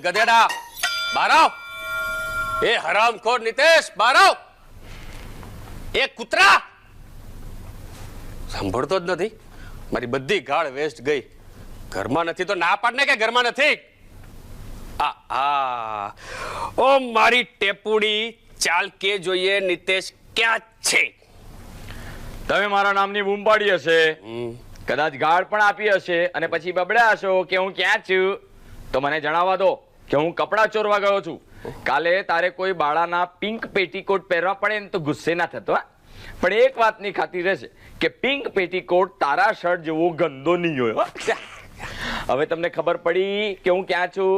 गधेड़ा बाराव ए हरामखोर नितेश बाराव ए कुतरा સાંભળતો જ નથી મારી બધી ગાળ વેસ્ટ ગઈ ઘરમાં નથી તો ના પાડને કે ઘરમાં નથી ઓ મારી ટેપુડી ચાલ કે જોઈએ નિતેશ ક્યાં છે તમે મારા નામની બૂમ પાડી હશે કદાચ ગાળ પણ આપી હશે અને પછી બબડ્યા હશો કે હું ક્યાં છું તો મને જણાવવા દો કે હું કપડા ચોરવા ગયો છું કાલે તારે કોઈ બાળાના પિંક પેટીકોટ પહેરવા પડે ને તો ગુસ્સે ના થતો પણ એક વાતની ખાતરી રહેશે કે પિંક પેટીકોટ તારા શર્ટ જેવો ગંદો નહીં હોય હવે તમને ખબર પડી કે હું ક્યાં છું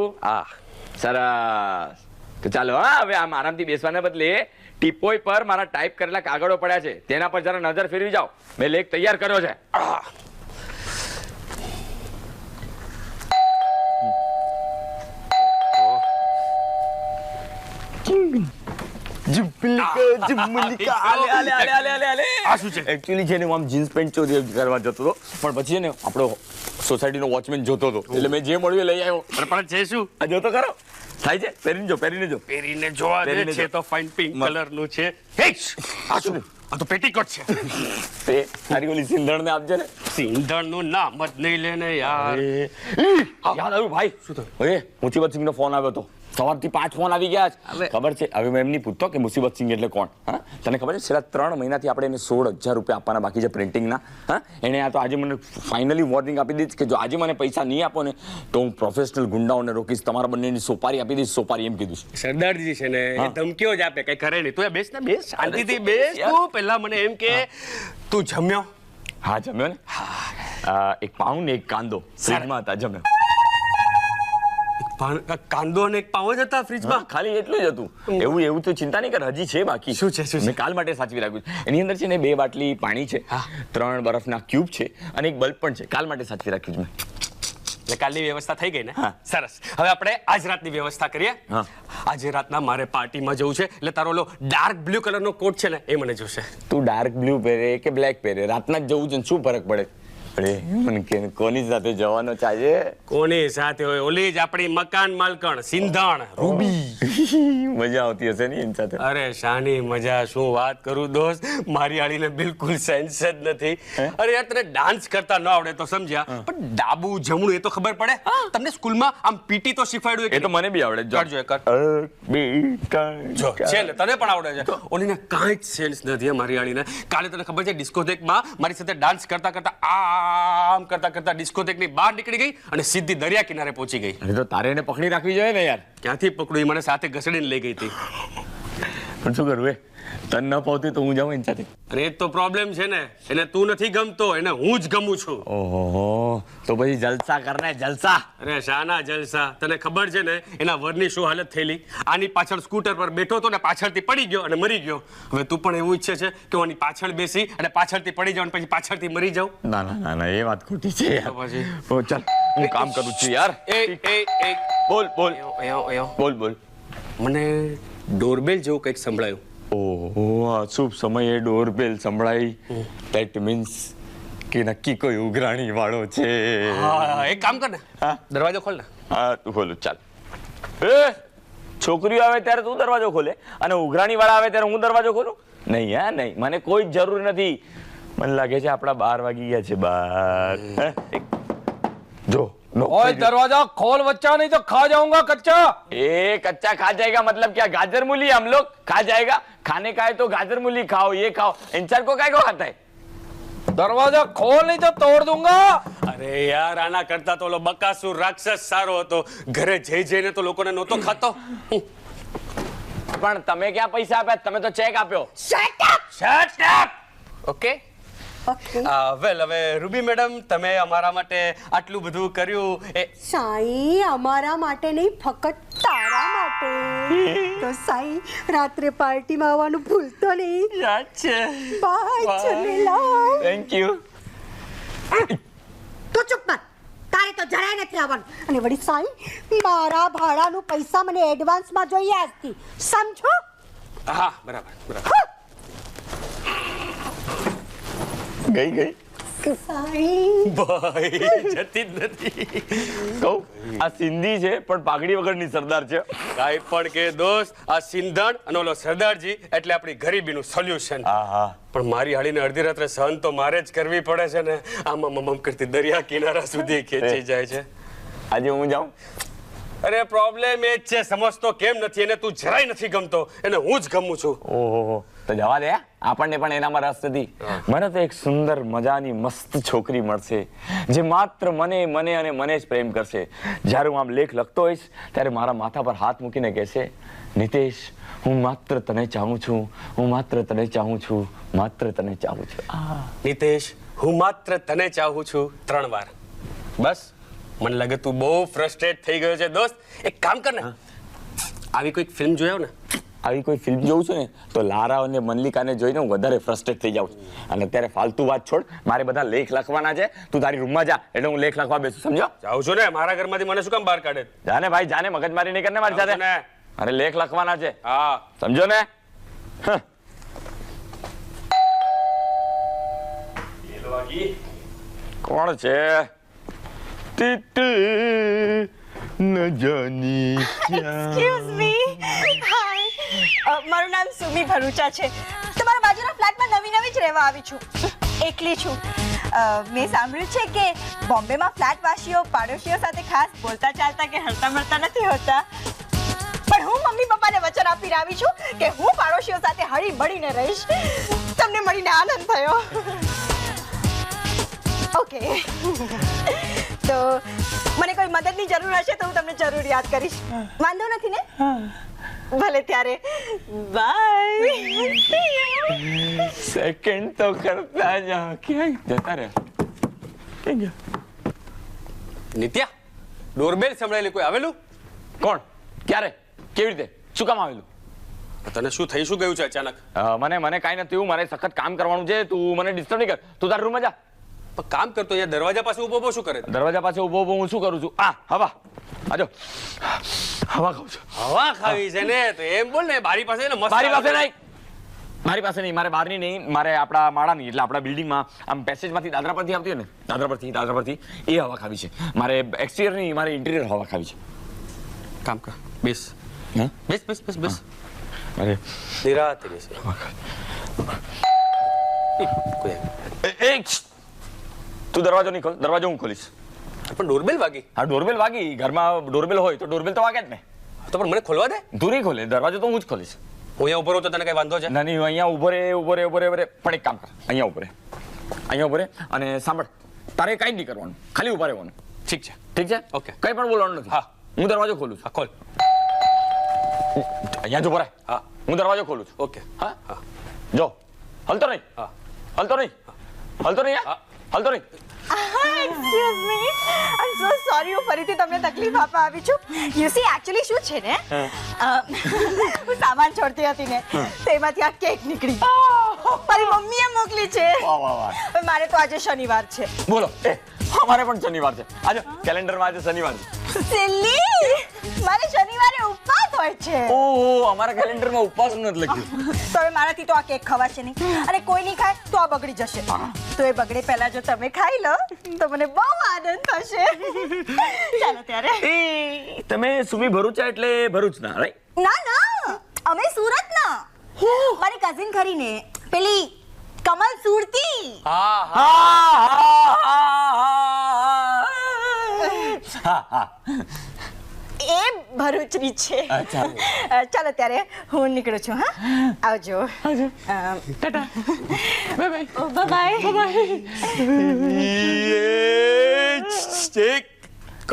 સરસ તો ચાલો હવે આમ આરામથી બેસવાના બદલે ટીપોય પર મારા ટાઈપ કરેલા કાગળો પડ્યા છે તેના પર જરા નજર ફેરવી જાઓ મેં લેખ તૈયાર કર્યો છે જીન્સ પેન્ટ ચોરી કરવા જતો હતો પણ પછી ને આપણો સોસાયટીનો વોચમેન જોતો હતો એટલે મેં જે મળ્યું લઈ આવ્યો પણ છે શું આ જોતો ખરો થાય છે પહેરીને જોવા દે છે તો ફાઇન પિંક કલર નું છે આ શું આ તો પેટીકોટ છે તે તારી ઓલી સિંધણ ને આપજે ને સિંધણ નું નામ જ નહીં લેને યાર યાદ આવ્યું ભાઈ શું થયું અરે મુસીબત સિંહ નો ફોન આવ્યો હતો સવારથી 5 ફોન આવી ગયા છે ખબર છે હવે મેં એમની પૂછતો કે મુસીબત સિંહ એટલે કોણ હા તને ખબર છે છેલ્લા 3 મહિનાથી આપણે એને 16,000 રૂપિયા આપવાના બાકી છે પ્રિન્ટિંગના હા એને આ તો આજે મને ફાઇનલી વોર્નિંગ આપી દીધી કે જો આજે મને પૈસા નહીં આપો ને તો હું પ્રોફેશનલ ગુંડાઓને રોકીશ તમારા બંનેની સોપારી આપી દઈશ સોપારી એમ કીધું છે સરદારજી છે ને એ ધમકીઓ જ આપે કઈ કરે નહીં તું બેસ ને બેસ શાંતિથી બેસ તું પહેલા મને એમ કે તું જમ્યો હા જમ્યો ને એક પાઉં ને એક કાંદો ફ્રીજમાં હતા જમ્યો કાંદો અને એક પાવ જ હતા ફ્રીજમાં ખાલી એટલું જ હતું એવું તો ચિંતા નહીં કર હજી છે બાકી શું છે મેં કાલ માટે સાચવી રાખ્યું છે એની અંદર છે ને 2 બાટલી પાણી છે 3 બરફના ક્યુબ છે અને એક બલ્બ પણ છે કાલ માટે સાચવી રાખ્યું છે મેં એટલે કાલની વ્યવસ્થા થઈ ગઈ ને સરસ હવે આપણે આજ રાતની વ્યવસ્થા કરીએ આજે રાતના મારે પાર્ટીમાં જવું છે એટલે તારો ઓલો ડાર્ક બ્લુ કલરનો કોટ છે ને એ મને જોશે તું ડાર્ક બ્લુ પહેરે કે બ્લેક પહેરે રાતના જ જવું છે શું ફરક પડે મને કે કોની સાથે જવાનો ચાહે કોની સાથે હોય ઓલી જ આપણી મકાન માલકણ સિંધણ રૂબી મજા આવતી હશે ને એની સાથે અરે શાની મજા શું વાત કરું દોસ્ત મારી આળીને બિલકુલ સેન્સ જ નથી અરે યાર તને ડાન્સ કરતા ન આવડે તો સમજ્યા પણ ડાબુ જમણું એ તો ખબર પડે તમને સ્કૂલમાં આમ પીટી તો શીખવાડ્યું એ તો મને બી આવડે કરજો કર જો છે ને તને પણ આવડે છે ઓલીને કાંઈ જ સેન્સ નથી મારી આળીને કાલે તને ખબર છે ડિસ્કોથેકમાં મારી સાથે ડાન્સ કરતા કરતા આમ કરતા કરતા ડિસ્કોથેકની બહાર નીકળી ગઈ અને સીધી દરિયા કિનારે પહોંચી ગઈ અરે તો તારે એને પકડી રાખવી જોઈએ ને યાર ક્યાંથી પકડું મને સાથે ઘસડીને લઈ ગઈ હતી પણ શું કરવું તને ન પાવતી તો હું જાઉં એની સાથે અરે એ તો પ્રોબ્લેમ છે ને એને તું નથી ગમતો એને હું જ ગમું છું ઓહો તો પછી જલસા કરને જલસા અરે શાના જલસા તને ખબર છે ને એના વરની શું હાલત થયેલી આની પાછળ સ્કૂટર પર બેઠો હતો ને પાછળથી પડી ગયો અને મરી ગયો હવે તું પણ એવું ઈચ્છે છે કે આની પાછળ બેસી અને પાછળથી પડી જાવ અને પછી પાછળથી મરી જાવ ના ના એ વાત ખોટી છે યાર પછી ચાલ હું કામ કરું છું યાર બોલ મને ડોરબેલ જેવું કંઈક સંભળાયું ઓહો આ શુભ સમયે ડોરબેલ સંભળાઈ ધેટ મીન્સ કે નક્કી કોઈ ઉઘરાણી વાળો છે. હા, એક કામ કર ને, હા? દરવાજો ખોલ ને. હા તું ખોલું ચાલ. છોકરીઓ આવે ત્યારે તું દરવાજો ખોલે અને ઉઘરાણી વાળા આવે ત્યારે હું દરવાજો ખોલું? નહીં હા નહીં, મને કોઈ જરૂર નથી. મને લાગે છે આપણા 12 વાગી ગયા છે. 12 જો ओए दरवाजा खोल बच्चा, नहीं तो खा जाऊंगा कच्चा. ए कच्चा खा जाएगा मतलब क्या? गाजर मूली हम लोग खा जाएगा. खाने का है तो गाजर मूली खाओ, ये खाओ. इंसान को काय को खाता है? दरवाजा खोल नहीं तो तोड़ दूंगा. અરે યાર, આના કરતા તો ઓલો બકાસુર રાક્ષસ સારો હતો. ઘરે જઈ જઈને તો લોકોને નહોતો ખાતો. પણ તમે ક્યાં પૈસા આપ્યા? તમે તો ચેક આપ્યો. Shut up. ઓકે વેલ, હવે રૂબી મેડમ, તમે અમારા માટે આટલું બધું કર્યું એ સાઈ અમારા માટે નહીં, ફક્ત તારા માટે. તો સાઈ રાત્રે પાર્ટીમાં આવવાનું ભૂલતો નહીં. યાદ છે. બાય ચલેલા. Thank you. તો ચૂપ કર, તારે તો જરાય નથી આવવાનું. અને વળી સાઈ, મારા ભાડાનું પૈસા મને એડવાન્સમાં જોઈએ આજથી, સમજો? હા, બરાબર. ગઈ સાઈ ભાઈ જતી જ નથી. કહું આ સિંધી છે પણ પાઘડી વગરની સરદાર છે. કાંઈ પણ કે દોસ્ત, આ સિંધણ અને ઓલો સરદારજી એટલે આપણી ગરીબીનું સોલ્યુશન. હા પણ મારી હાડીને અડધી રાત્રે સહન તો મારે જ કરવી પડે છે ને. આમાં મમમ કરતી દરિયા કિનારા સુધી ખેંચી જાય છે. આજે હું જાઉં? અરે પ્રોબ્લેમ એ જ છે, સમજતો કેમ નથી? એને તું જરાય નથી ગમતો, એને હું જ ગમું છું. ઓહો, તો જવા દે. આપણને પણ એનામાં રસ નથી. મને તો એક સુંદર મજાની મસ્ત છોકરી મળશે જે માત્ર મને અને મને જ પ્રેમ કરશે. જ્યારે હું આમ લેખ લખતો હોઈશ ત્યારે મારા માથા પર હાથ મૂકીને કહેશે, નિતેશ, હું માત્ર તને ચાહું છું, હું માત્ર તને ચાહું છું, માત્ર તને ચાહું છું. નિતેશ, હું માત્ર તને ચાહું છું 3 વાર. બસ મને લાગે તું બહુ ફ્રસ્ટ્રેટ થઈ ગયો છે દોસ્ત. એક કામ કર ને, આવી કોઈક ફિલ્મ જોયો ને? આવી કોઈ ફિલ્મ જોઉં છું ને તો લારા અને મલ્લિકાને જોઈને હું વધારે ફ્રસ્ટ્રેટ થઈ જાઉં છું. અને અત્યારે ફાલતુ વાત છોડ, મારે બધા લેખ લખવાના છે. તું તારી રૂમમાં જા, એટલે હું લેખ લખવા બેસું. સમજો? જાઉં છું ને, મારા ઘરમાંથી મને શું કામ બહાર કાઢે? જાને ભાઈ જાને, મગજમારી નહીં કરને મારી સાથે. અરે લેખ લખવાના છે. હા, સમજો ને? કોણ છે? ટીટ ન જાની એક્સક્યુઝ મી. હાય, મારું નામ સુમી ભરૂચા છે. તમારા બાજુના ફ્લેટમાં નવી જ રહેવા આવી છું. એકલી છું. મેં સાંભળ્યું છે કે બોમ્બેમાં ફ્લેટવાસીઓ પાડોશીઓ સાથે ખાસ બોલતા ચાલતા કે હળતા મળતા નથી હોતા. પણ હું મમ્મી પપ્પાને વચન આપી આવી છું કે હું પાડોશીઓ સાથે હળી મળીને રહીશ. તમને મળીને આનંદ થયો. ઓકે, તો મને કોઈ મદદની જરૂર હશે તો હું તમને જરૂર યાદ કરીશ. વાંધો નથી ને? ભલે ત્યારે, બાય. સેકન્ડ તો કરતા જાઓ. ક્યાંય જતા રહે. ક્યાં ગયા? નિત્યા, ડોરબેલ સંભળાયેલી, કોઈ આવેલું? કોણ? ક્યારે? કેવી રીતે? શું કામ આવેલું? તને શું થઈ શું ગયું છે અચાનક? મને કાંઈ નથી. મારે સખત કામ કરવાનું છે. તું મને ડિસ્ટર્બ નહીં કર. તું તારા રૂમમાં જા. પણ કામ કરતો અહીંયા દરવાજા પાસે ઊભો શું કરે? દરવાજા પાસે ઊભો હું શું કરું છું? હવા. આજો હવા ખાઉં છું. હવા ખાવી છે ને તો એમ બોલ ને. બારી પાસે ને મસ્ત. મારી પાસે નહીં. મારી પાસે નહીં. મારે બહારની નહીં, મારે આપણા માળાની, એટલે આપણા બિલ્ડિંગમાં આમ પેસેજમાંથી દાદરા પરથી આવતી હોય ને, દાદરા પરથી એ હવા ખાવી છે. મારે એક્સટિરિયર નહીં, મારે ઇન્ટિરિયર હવા ખાવી છે. કામ કર, બેસ. હા, બેસ. અરે નિરાતે બેસ. તું દરવાજો નહીં ખોલ. દરવાજો હું ખોલીશ. પણ ડોરબેલ વાગી. હા, ડોરબેલ વાગી. ઘરમાં ડોરબેલ હોય તો ડોરબેલ તો વાગે જ ને. તો પણ મને ખોલવા દે. તું નહીં ખોલે. દરવાજો તો હું જ ખોલીશ. હું અહીંયા ઉભો રહું તો તને કઈ વાંધો છે? ના નહીં, અહીંયા ઉભો રે. પણ એક કામ કર, અહીંયા ઉભો રે અને સાંભળ, તારે કાંઈ નહીં કરવાનું, ખાલી ઉભા રહેવાનું. ઠીક છે. ઓકે, કંઈ પણ બોલવાનું નથી. હા, હું દરવાજો ખોલું છું. હા, ખોલ. અહીંયા જ ઉભો રહે. હા, હું દરવાજો ખોલું છું. ઓકે. હા, જો હલતો નહીં. હા, હલતો નહીં. હા. હલતો નહીં. એક્સક્યુઝ મી, આઈ એમ સો સોરી. હું ફરીથી તમને તકલીફ આપવા આવી છું. યુ સી, એકચ્યુઅલી શું છે ને, હું સામાન છોડતી હતી ને તેમાંથી આ કેક નીકળી. મારી મમ્મીએ મોકલી છે. વાહ. મારે તો આજે શનિવાર છે. બોલો, અમારે પણ શનિવાર છે. આજે કેલેન્ડરમાં આજે શનિવાર છે. સિલી, મારે શનિવારે ઉપવાસ હોય છે. ઓહો, અમારા કેલેન્ડરમાં ઉપવાસ નથી લખ્યું. તો હવે મારાથી તો આ કેક ખવાશે નહીં, અને કોઈ નહીં ખાય તો આ બગડી જશે. તો એ બગડે પહેલા જો તમે ખાઈ લો તો મને બહુ આનંદ થશે. ચાલો ત્યારે. તમે સુમી ભરૂચા એટલે ભરૂચના, રાઈટ? ના ના, અમે સુરતના. મારી કઝિન ખરીને પેલી કમલ સુરતી. એ ભરૂચની છે. ચાલો ત્યારે હું નીકળું છું. હા, આવજો. Tata, bye bye. બાય.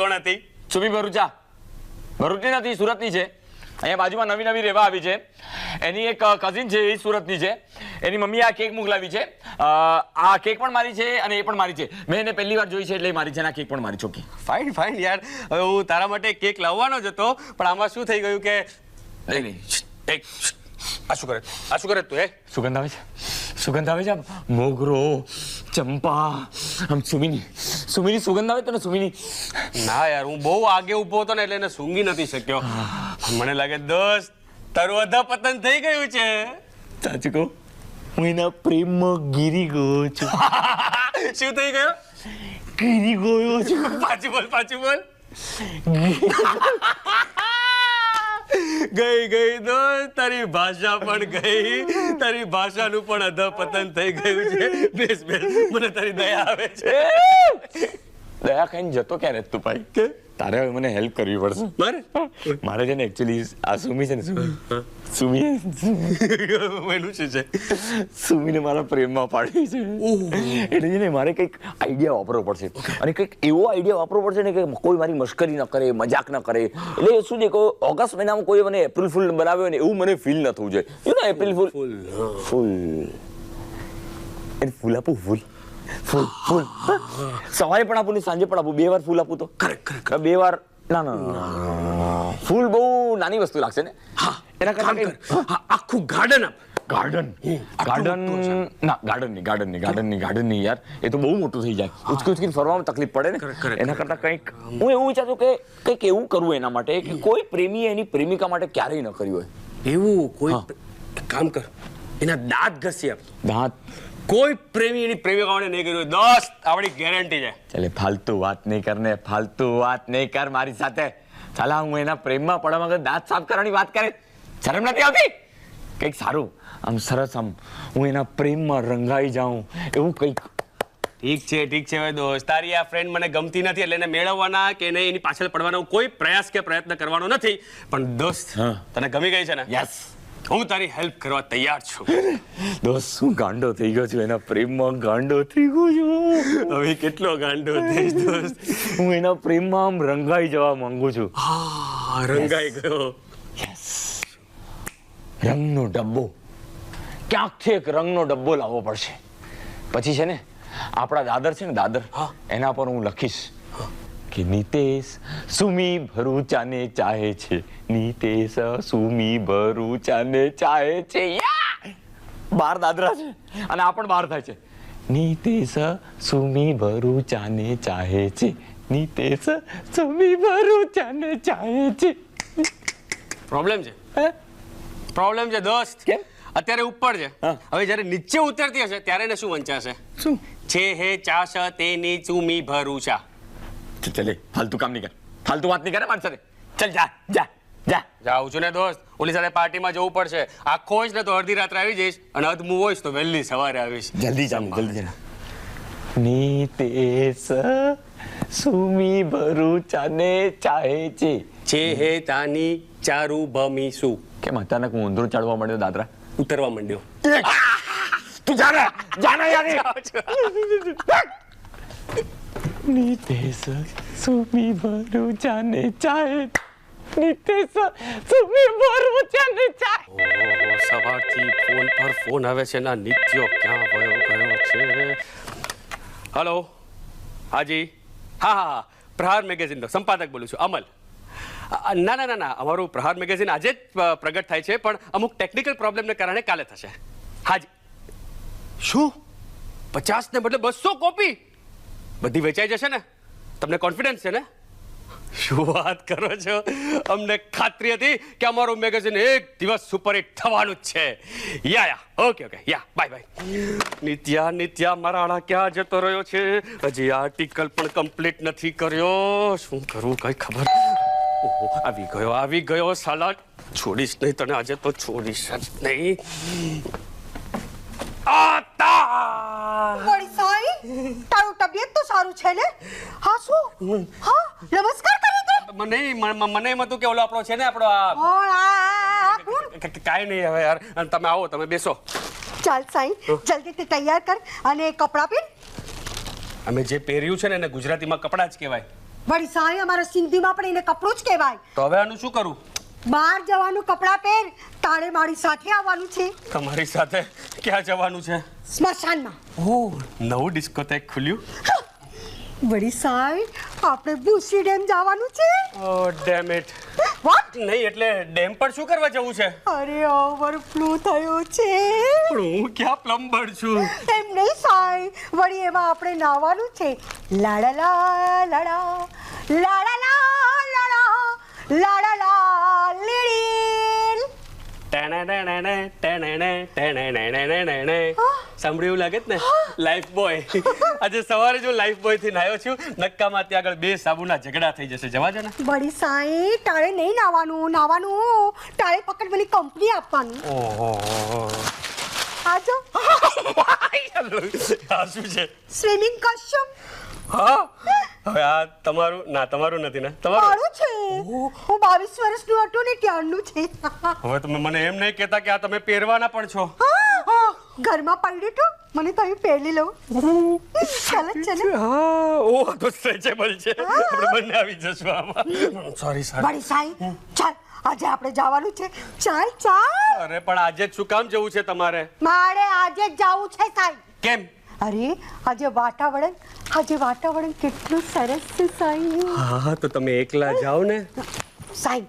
કોણ હતી? સુમી ભરૂચા. ભરૂચની નથી, સુરતની છે. અહીંયા બાજુમાં નવી નવી રહેવા આવી છે. એની એક કઝિન છે, એ સુરતની છે. એની મમ્મી આ કેક મોકલાવી છે. આ કેક પણ મારી છે અને એ પણ મારી છે. મેં એને પહેલી વાર જોઈ છે એટલે મારી છે. આ કેક પણ મારી ચોકી. ફાઇન ફાઇન યાર, હવે હું તારા માટે કેક લાવવાનો જ હતો, પણ આમાં શું થઈ ગયું કે એક આ શું કરે તું? સુગંધ આવે છે, સુગંધ આવે છે. આમ મોગરો, ચંપા, આમ સુમીની સુગંધ આવે તો ને સુમીની. ના યાર, હું બહુ આગે ઊભો હતો ને એટલે એને સૂંઘી નથી શક્યો. મને લાગે દોસ્ત તારું અધપતન થઈ ગયું છે. સાચું કહું, હું એના પ્રેમમાં ગીરી ગયો છું. શું થઈ ગયું? ગીરી ગયો છું. પાછું બોલ. ગઈ દોસ્ત, તારી ભાષા પણ ગઈ, તારી ભાષાનું પણ અધપતન થઈ ગયું છે. બેસ મને તારી દયા આવે છે. દયા ખાઈને જતો ક્યારે તું ભાઈ? કે તારે હવે મને હેલ્પ કરવી પડશે. મારે છે ને એકચ્યુઅલી આ સુમી છે ને, સુમી એનું શું છે? સુમીને મારા પ્રેમમાં પાડવી છે. એટલે છે ને મારે કંઈક આઈડિયા વાપરવો પડશે, અને કંઈક એવો આઈડિયા વાપરવો પડશે ને કે કોઈ મારી મશ્કરી ન કરે, મજાક ન કરે. એટલે શું છે કે ઓગસ્ટ મહિનામાં કોઈ મને એપ્રિલ ફૂલ બનાવ્યો ને એવું મને ફીલ ન થવું જોઈએ. યુ નો એપ્રિલ ફૂલ એને ફૂલ આપું, ફૂલ સવારે પણ આપું ને સાંજે પણ આપું. 2 વાર ફૂલ આપું તો કરેક્ટ. 2 વાર ના, ફૂલ બહુ નાની વસ્તુ લાગશે ને. એના કરતા આખું ગાર્ડન ગાર્ડન યાર, એ તો બહુ મોટું થઈ જાય. ઉચકી ફરવામાં તકલીફ પડે ને. એના કરતા કંઈક હું એવું વિચારું કે કંઈક એવું કરવું એના માટે કે કોઈ પ્રેમીએ એની પ્રેમિકા માટે ક્યારેય ન કર્યું હોય એવું. કોઈ કામ કર, એના દાંત ઘસી આપ. દાંત કોઈ પ્રેમી એની પ્રેમિકાઓને નહીં કર્યું દોસ્ત, આપણી ગેરંટી છે. ચાલે ફાલતુ વાત નહીં કર મારી સાથે. ચાલા હું એના પ્રેમમાં પડવા વગર દાંત સાફ કરવાની વાત કરે, શરમ નથી આવતી? કંઈક સારું આમ સરસ, આમ હું એના પ્રેમમાં રંગાઈ જાઉં એવું કંઈક. ઠીક છે હવે દોસ્ત, તારી આ ફ્રેન્ડ મને ગમતી નથી એટલે એને મેળવવાના કે એને એની પાછળ પડવાનો કોઈ પ્રયાસ કે પ્રયત્ન કરવાનો નથી. પણ દોસ્ત, તને ગમી ગઈ છે ને? યસ, હું તારી હેલ્પ કરવા તૈયાર છું. દોસ્ત હું ગાંડો થઈ ગયો છું, એના પ્રેમમાં ગાંડો થઈ ગયો છું. હવે કેટલો ગાંડો થઈશ દોસ્ત? હું એના પ્રેમમાં આમ રંગાઈ જવા માંગુ છું. હા, રંગાઈ ગયો. યસ, રંગનો ડબ્બો, ક્યાંકથી એક રંગનો ડબ્બો લાવવો પડશે. પછી છે ને આપણા દાદર છે ને, દાદર, એના પર હું લખીશ કે નિતેશ સુમી ભરૂચાને ચાહે છે, નિતેશ સુમી ભરૂચાને ચાહે છે. 12 દાદરા છે અને આ પણ 12 થાય છે. નિતેશ સુમી ભરૂચાને ચાહે છે, નિતેશ સુમી ભરૂચાને ચાહે છે. પ્રોબ્લેમ છે દોસ્ત. કેમ? અત્યારે ઉપર છે, હવે જ્યારે નીચે ઉતરતી હશે ત્યારે એને શું વંચાશે? શું છે હે ચાશ તેની ચૂમી ભરૂચા. ચલે ફાલતુ કામ નહીં કર, ફાલતુ વાત નહીં કરે મારી સાથે. ચલ જા. જાઉં છું ને દોસ્ત, ઓલી સાથે પાર્ટીમાં જવું પડશે. આખો હોઈશ ને તો અડધી રાત્રે આવી જઈશ, અને અધમું હોઈશ તો વહેલી સવારે આવીશ. જલ્દી જા. નિતેશ સુમી ભરૂચાને ચાહે છે હે તાની ચારુ ભમી શું. કેમ અચાનક હું ઊંધું ચડવા માંડ્યો દાદરા? ઉતરવા માંડ્યો. તું જાના યાર. નિતેશ સુમી ભરૂચાને ચાહે, નિતેશ સુમી ભરૂચાને ચાહે. સવારથી ફોન પર ફોન આવે છે, ના નિત્યો ક્યાં ગયો છે? હેલો, હાજી. હા, પ્રહાર મેગેઝિનનો સંપાદક બોલું છું, અમલ. ના, અમારું પ્રહાર મેગેઝિન આજે જ પ્રગટ થાય છે, પણ અમુક ટેકનિકલ પ્રોબ્લેમને કારણે કાલે થશે. હાજી. શું 50 ને બદલે 200 કોપી? બધી વેચાઈ જશે ને? તમને કોન્ફિડન્સ છે ને? શું વાત કરો છો? અમને ખાતરી હતી કે અમારું મેગેઝિન એક દિવસ સુપરહિટ થવાનું જ છે. Yeah okay bye bye. નિત્યા મારા ક્યાં જતો રહ્યો છે? હજી આર્ટિકલ પણ કમ્પ્લીટ નથી કર્યો. શું કરવું કઈ ખબર. ઓહો, આવી ગયો સાલા. છોડીશ નહીં તને, આજે તો છોડીશ જ નહીં. વળી સાઈ તારું તબિયત તો સારું છે ને? હા શું? હા નમસ્કાર કરી દે. મને એમ હતું કે ઓલો આપણો છે ને આપણો આ કોણ આ કોણ? કાંઈ નહીં હવે યાર. તમે આવો, તમે બેસો. ચાલ સાઈ જલ્દીથી તૈયાર કર અને કપડાં પહેર. અમે જે પહેર્યું છે ને એને ગુજરાતીમાં કપડાં જ કહેવાય. વળી સાઈ અમારા સિંધીમાં પણ એને કપડું જ કહેવાય. તો હવે આનું શું કરું? બહાર જવાનું કપડાં પહેર. તારે મારી સાથે આવવાનું છે. તમારી સાથે ક્યાં જવાનું છે? સ્મશાનમાં. ઓહ, નવું ડિસ્કોટેક ખુલ્યું. વળી સાઈ આપણે બુસી ડેમ જવાનું છે. ઓહ ડેમ ઇટ. વોટ? નહીં એટલે ડેમ પર શું કરવા જવું છે? અરે ઓવરફ્લો થયો છે. પણ હું ક્યાં પ્લમ્બર છું? એમ નહીં સાઈ, વળી એમાં આપણે નાવાનું છે. લાડા લાડા લાડા લાડા લાડા લીડીલ. સાંભળ્યું લાગે જ ને? Life boy. આજે સવારે જો લાઈફ બોય થી નાયો છું, નક્કામાં ત્યાં આગળ 2 સાબુના ઝઘડા થઈ જશે. જવા દે ને. વળી સાઈ તારે નહીં નાવાનું તારે ફક્ત મને કંપની આપવાનું. ઓહો, આજો આ શું છે? Swimming costume. હા, હવે આ તમારું નથી ને? તમારું મારું છે. હું 22 વર્ષનું હતું ને ત્યારનું છે. હવે તમે મને એમ નહીં કહેતા કે આ તમે પહેરવાના પણ છો. ઘરમાં પડ્યું તું, મને તો અહીં પહેરી લઉં. ચાલે છે ને? હા, ઓ તો સ્ટ્રેચેબલ છે. આપણે બંને આવી જશું આમાં. સોરી. વળી સાઈ ચાલ આજે આપણે જવાનું છે. ચાલ. અરે પણ આજે જ શું કામ જવું છે તમારે? મારે આજે જ જવું છે સાઈ. કેમ? અરે આજે વાતાવરણ કેટલું સરસ છે સાઈ. હા, તો તમે એકલા જાઓ ને. સાઈ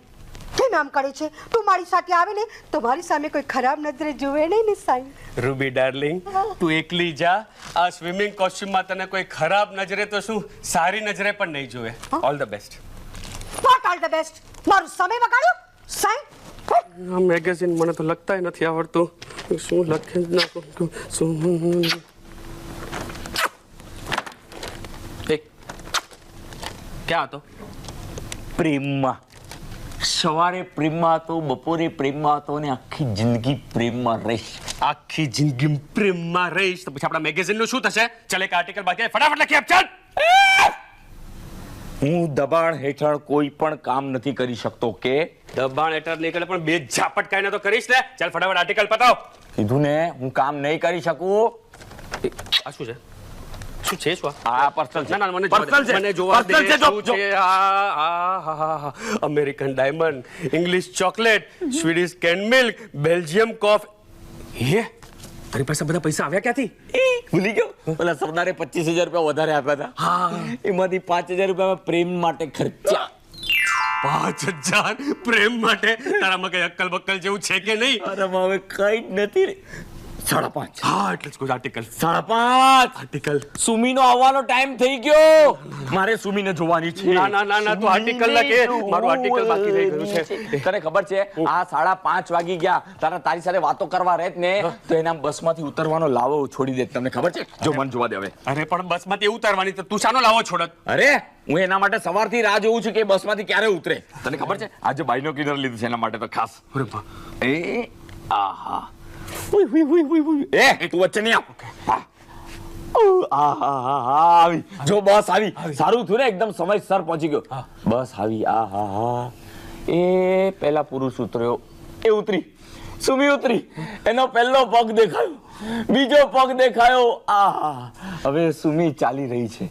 કેમ આમ કરે છે? તું મારી સાથે આવે ને તો મારી સામે કોઈ ખરાબ નજરે જોવે નહીં ને સાઈ. રૂબી ડાર્લિંગ, તું એકલી જા. આ સ્વિમિંગ કોસ્ચ્યુમમાં તને કોઈ ખરાબ નજરે તો શું, સારી નજરે પણ નહીં જોવે. All the best. What all the best? મારો સમય બગાડ્યો સાઈ. આ મેગેઝિન મને તો લખતાય નથી આવડતું. શું લખે જ નાખું શું. ક્યાં હતો? પ્રેમમાં. સવારે પ્રેમમાં હતો, બપોરે પ્રેમમાં હતો અને આખી જિંદગી પ્રેમમાં રહીશ. આખી જિંદગી પ્રેમમાં રહીશ તો પછી આપણા મેગેઝિન નું શું થશે? ચાલ એક આર્ટિકલ બાકી, ફટાફટ લખી આપ. ચાલ. હું દબાણ હેઠળ કોઈ પણ કામ નથી કરી શકતો. કે દબાણ હેઠળ નહીં કરે પણ 2 ઝાપટ કાઈને તો કરીશ ને. ચાલ ફટાફટ આર્ટિકલ પતાવ. કીધું ને હું કામ નહીં કરી શકું. આ શું છે? શું છે? શું આ પર્સનલ છે. ના મને પર્સનલ છે. મને જોવા દે. પર્સનલ છે. શું છે? હા, American diamond, English chocolate, Swedish can milk, Belgium coffee. Hey, તારી પાસે બધા પૈસા આવ્યા ક્યાંથી? ભૂલી ગયો? પેલા સરદારે 25,000 રૂપિયા વધારે આપ્યા હતા. એમાંથી 5,000 રૂપિયા પ્રેમ માટે ખર્ચ્યા. 5,000 પ્રેમ માટે? તારામાં કઈ અક્કલ બક્કલ જેવું છે કે નહીં? અરે હવે કઈ જ નથી રે. 5.5. હા, એટલે જ કોઈ આર્ટિકલ. 5.5 આર્ટિકલ. સુમીનો આવવાનો ટાઈમ થઈ ગયો. મારે સુમીને જોવાની છે. ના તું આર્ટિકલ લખે. મારું આર્ટિકલ બાકી રહી ગયું છે. તને ખબર છે આ 5:30 વાગી ગયા. તારી સાથે વાતો કરવા રહેત ને તો એના બસમાંથી ઉતરવાનો લાવો છોડી દે. તમને ખબર છે? જો મન જોવા દે હવે. અરે પણ બસમાંથી ઉતારવાની તો તું શાનો લાવો છોડત? અરે હું એના માટે સવારથી રાહ જોઉં છું કે બસમાંથી ક્યારે ઉતરે. તને ખબર છે આજે બાયનોક્યુલર લીધું છે એના માટે તો ખાસ. એ આહા તું વચ્ચે નહીં આવી. જો બસ આવી. સારું થયું ને, એકદમ સમયસર પહોંચી ગયો. બસ આવી. આહા એ પહેલા પુરુષ ઉતર્યો, એ ઉતરી, સુમી ઉતરી, એનો પહેલો પગ દેખાયો, બીજો પગ દેખાયો. આહા હવે સુમી ચાલી રહી છે.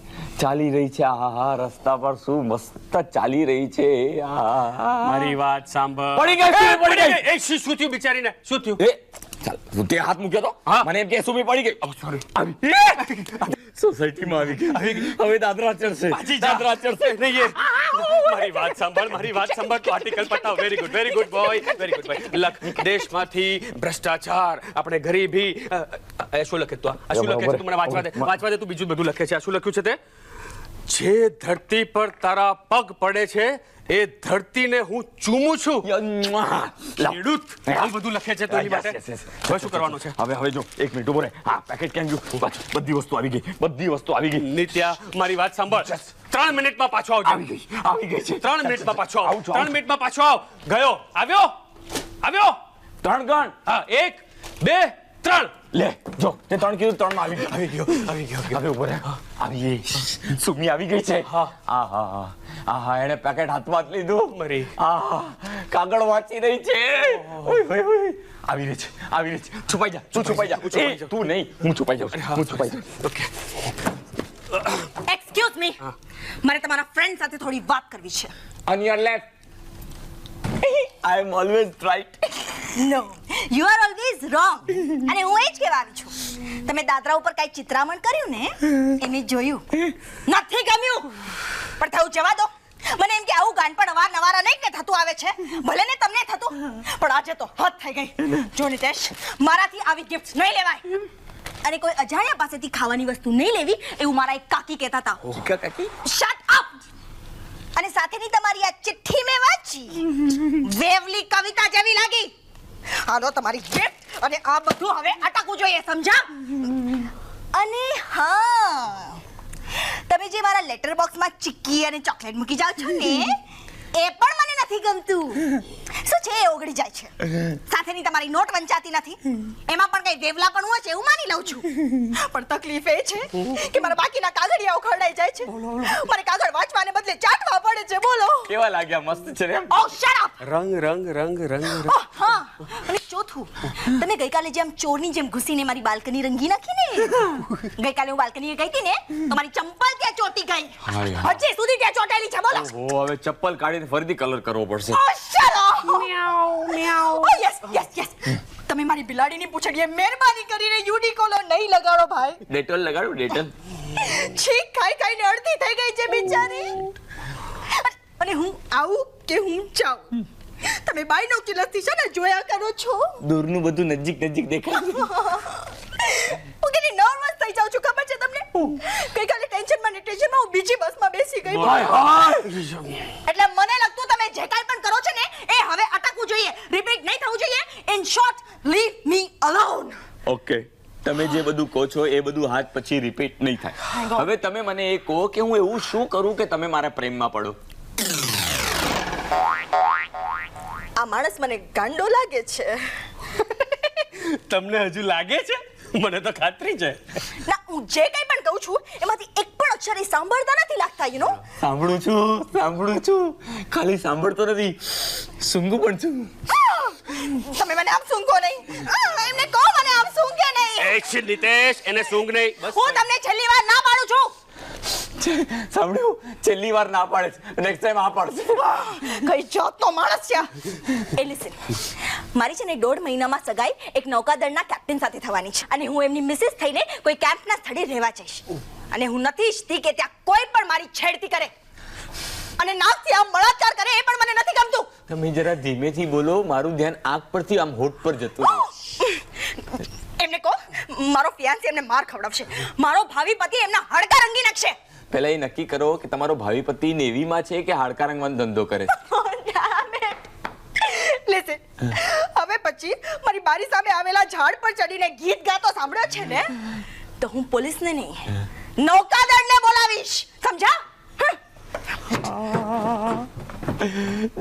આહા રસ્તા પર શું મસ્ત ચાલી રહી છે. મારી વાત સાંભળ. પડી ગઈ. એ શું થયું બિચારીને? શું થયું? ચાલ તે હાથ મૂક્યો તો મને એમ કે સુમી પડી ગઈ. સોરી. સોસાયટીમાં આવી ગઈ. હવે દાદરા ચડશે. મારી વાત સાંભળ. તો આર્ટિકલ પતાવ. Very good boy. લખ, દેશમાંથી ભ્રષ્ટાચાર, આપણે ગરીબી. શું લખે તું? આ શું લખે છે? તું મને વાંચવા દે. તું બીજું બધું લખે છે. આ શું લખ્યું છે તે? જે ધરતી પર તારા પગ પડે છે એ ધરતીને હું ચૂમું છું. ખેડૂત આવું બધું લખે છે તો એની માટે હવે શું કરવાનું છે? હવે જો 1 મિનિટ ઉભો રહે. હા, પેકેટ ક્યાં ગયું? બસ, બધી વસ્તુ આવી ગઈ. નિત્યા મારી વાત સાંભળ. 3 મિનિટમાં પાછો આવજો. આવી ગઈ છે. 3 મિનિટમાં પાછો આવ. આવું છું. 3 મિનિટમાં પાછો આવ. ગયો. આવ્યો. 3 ગણ. હા, 1 2 3. લે જો તે 3 કીધું, 3 માં આવી ગયો. હવે ઉભો રહે. આવી ગઈ. સુમી આવી ગઈ છે. આહા એણે પેકેટ હાથમાં લીધું. મરી. કાગળ વાંચી રહી છે. ઓય આવી રહી છે. છુપાઈ જા. તું છુપાઈ જા. તું નહીં, હું છુપાઈ જાઉં. ઓકે. એક્સક્યુઝ મી, મારે તમારા ફ્રેન્ડ સાથે થોડી વાત કરવી છે. On your left. I am always right. No, you are always wrong. અને હું એ જ કહેવા આવી છું. તમે દાદરા ઉપર કઈ ચિત્રામણ કર્યું ને, એને જોયું નથી ગમ્યું, પણ થયું જવા દો. મને એમ કે આવું ગાનપણ અવારનવાર નહીં ને થતું આવે છે, ભલે ને તમને થતું, પણ આજે તો હદ થઈ ગઈ. જો નિતેશ, મારાથી આવી ગિફ્ટ નહીં લેવાય અને કોઈ અજાણ્યા પાસેથી ખાવાની વસ્તુ નહીં લેવી એવું મારા એક કાકી કહેતા હતા. કાકી શટ અપ. અને સાથેની તમારી આ ચિઠ્ઠી મેં વાંચી, વેવલી કવિતા જેવી લાગી. હાલો તમારી ગિફ્ટ અને આ બધું હવે અટકવું જોઈએ, સમજા? અને હા, તમે જે મારા લેટર બોક્સમાં ચીક્કી અને ચોકલેટ મૂકી જાઓ છો ને, એ પણ મને નથી ગમતું. શું છે, એ ઓગળી જાય છે. સાથેની તમારી નોટ વંચાતી નથી, એમાં પણ કઈ વેવલાપણું હશે એવું માની લઉં છું. પણ તકલીફ એ છે કે મારા બાકીના કાગળિયાઓ ખરડાઈ જાય છે. મારે કાગળ વાંચવાને બદલે ચાટવા પડે છે. બોલો કેવા લાગ્યા? મસ્ત છે રે. ઓ શટ અપ. રંગ. હા, અને ચોથું, તમે ગઈકાલે જેમ ચોરની જેમ ઘૂસીને મારી બાલ્કની રંગી નાખી ને, ગઈકાલે હું બાલ્કનીએ ગઈ હતી ને તો મારી ચંપલ ત્યાં ચોટી ગઈ. હજી સુધી ત્યાં ચોટેલી છે. બોલો. હવે ચપ્પલ કાઢીને ફરીથી કલર કરવો પડશે. ઓ શટ અપ. ઓ યસ. તમે મારી બિલાડીની પૂંછડીએ મહેરબાની કરીને યુનિકોલો નહીં લગાડો ભાઈ. ડેટોલ લગાડું? ડેટોલ છીક ખાઈને અડધી થઈ ગઈ છે બિચારી. અને હું આવું કે હું જાઉં, તમે બાયનોક્યુલરથી છે ને જોયા કરો છો. દૂરનું બધું નજીક દેખાય. હું કેટલી નર્વસ થઈ જાઉં છું ખબર છે તમને? ગઈકાલે ટેન્શનમાં હું બીજી બસમાં બેસી ગઈ. એટલે મને લાગતું તમે જે કાંઈ પણ કરો છો ને એ હવે અટકવું જોઈએ, રિપીટ નહીં થવું જોઈએ. In short, leave me alone. Okay, તમે જે બધું કહો છો એ બધું હાથ પછી રિપીટ નહીં થાય. હવે તમે મને એ કહો કે હું એવું શું કરું કે તમે મારા પ્રેમમાં પડો? આ માણસ મને ગાંડો લાગે છે. તમને હજુ લાગે છે? મને તો ખાતરી છે. ના, હું જે કંઈ પણ કહું છું એમાંથી એક પણ અક્ષર એ સાંભળતા નથી લાગતા, યુ નો. સાંભળું છું. ખાલી સાંભળતો નથી, સૂંઘું પણ છું. તમે મને આમ સૂંઘો નહીં. એમને કહો મને આમ સૂંઘે નહીં. એક્શન નિતેશ, એને સૂંઘ નહીં. બસ. હું તમને છેલ્લી વાર ના પાડું છું. સાંભળ્યું? છેલ્લી વાર ના પાડે છે, નેક્સ્ટ ટાઈમ આ પાડશે. કઈ જાતનો માણસ છે. એ લિસન, મારી છે ને 1.5 મહિનામાં સગાઈ એક નૌકાદળના કેપ્ટન સાથે થવાની છે અને હું એમની મિસિસ થઈને કોઈ કેમ્પના સ્થળે રહેવા જઈશ. અને હું નથી ઈચ્છતી કે ત્યાં કોઈ પણ મારી છેડતી કરે અને નાકથી આમ બળાત્કાર કરે, એ પણ મને નથી ગમતું. તમે જરા ધીમેથી બોલો, મારું ધ્યાન આંખ પરથી આમ હોઠ પર જતું રહે. એમને કહો મારો ફિયાન્સી એમને માર ખવડાવશે, મારો ભાવિ પતિ એમના હાડકા રંગી નાખશે. પહેલા એ નક્કી કરો કે તમારો ભાવિ પતિ નેવીમાં છે કે હાડકા રંગવાનો ધંધો કરે છે. લિસન, હવે પછી મારી બારી સામે આવેલા ઝાડ પર ચડીને ગીત ગાતો સાંભળ્યો છે ને, તો હું પોલીસને નહીં નૌકાદળને બોલાવીશ, સમજા?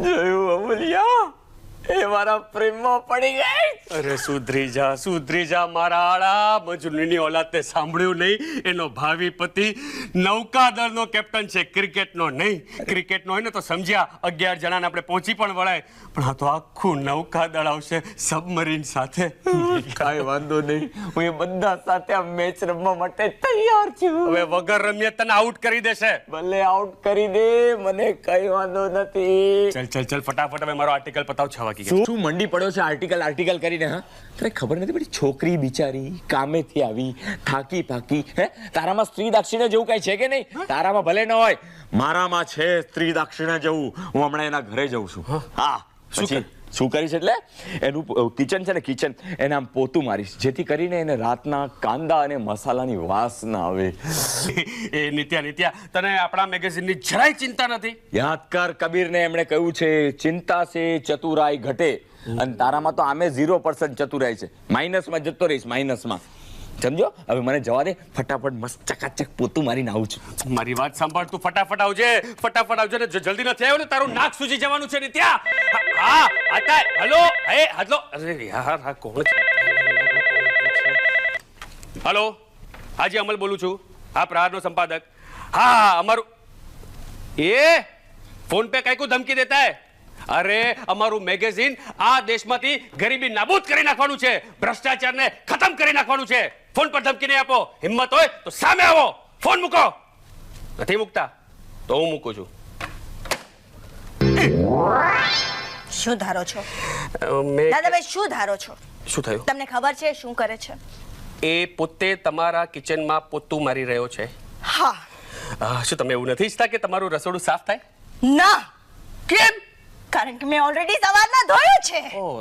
જોયું અમૂલ્યા, એ મારા પ્રેમમાં પડી ગઈ. અરે સુધરી જા મારા આળા. મજનૂની ઓલાદને સાંભળ્યું નહીં? એનો ભાવિ પતિ નૌકાદળનો કેપ્ટન છે, ક્રિકેટનો નહીં. ક્રિકેટનો હોય ને તો સમજ્યા 11 જણાને આપણે પહોંચી પણ વળાય, પણ આ તો આખું નૌકાદળ આવશે સબમરીન સાથે. કાંઈ વાંધો નહીં, હું એ બધા સાથે આ મેચ રમવા માટે તૈયાર છું. હવે વગર રમીએ તને આઉટ કરી દેશે. ભલે આઉટ કરી દે, મને કઈ વાંધો નથી. ચલ ફટાફટ હવે મારો આર્ટિકલ પતાવ. 6 વાગી ગયા. શું મંડી પડ્યો છે આર્ટિકલ કરીને? હા, તને ખબર નથી પડી? છોકરી બિચારી કામેથી આવી થાકી પાકી, હે? તારામાં સ્ત્રી દાક્ષિણ્ય જેવું કઈ છે કે નહીં? તારામાં ભલે ન હોય, મારામાં છે સ્ત્રી દાક્ષિણ્ય જેવું. હું હમણાં એના ઘરે જઉં છું. હા, પછી શું કરીશ એટલે એનું કિચન છે ને કિચન એને આમ પોતું મારીશ જેથી કરીને એને રાતના કાંદા અને મસાલાની વાસ ના આવે. એ નિત્યા તને આપણા મેગેઝિનની જરાય ચિંતા નથી? યાદ કર કબીરને એમણે કહ્યું છે ચિંતા સે ચતુરાઈ ઘટે, અને તારામાં તો આમે 0% ચતુરાઈ છે. માઇનસમાં જતો રહીશ, માઇનસમાં. સમજો? હવે મને જવા દે, ફટાફટ મસ્ત ચકાચક પોતું મારીને આવું છું. મારી વાત સાંભળ, તું ફટાફટ આવજે ને જલ્દી નથી આવ્યો ને તારું નાક સૂજી જવાનું છે નિત્યા. હા આતા હેલો હેલો. અરે યાર આ કોણ છે? હેલો, હાજી અમલ બોલું છું. હા, પ્રહારનો સંપાદક. હા અમારું એ ફોન पे કઈ કો ધમકી દેતા હે? અરે અમારું મેગેઝિન આ દેશમાંથી ગરીબી નાબૂદ કરી નાખવાનું છે, ભ્રષ્ટાચારને ખતમ કરી નાખવાનું છે. ફોન પર ધમકી નહીં આપો. હિંમત હોય તો સામે આવો. ફોન મૂકો. નથી મૂકતા તો હું મૂકું છું. શું ધારો છો મેં દાદાભાઈ, શું ધારો છો? શું થયું? તમને ખબર છે શું કરે છે? એ પોતે તમારા કિચનમાં પોતું મારી રહ્યો છે. હા. શું તમે એવું નથી ઈચ્છતા કે તમારું રસોડું સાફ થાય? ના, કેમ? કારણ કે મેં ઓલરેડી સવારના ધોયું છે. ઓહ,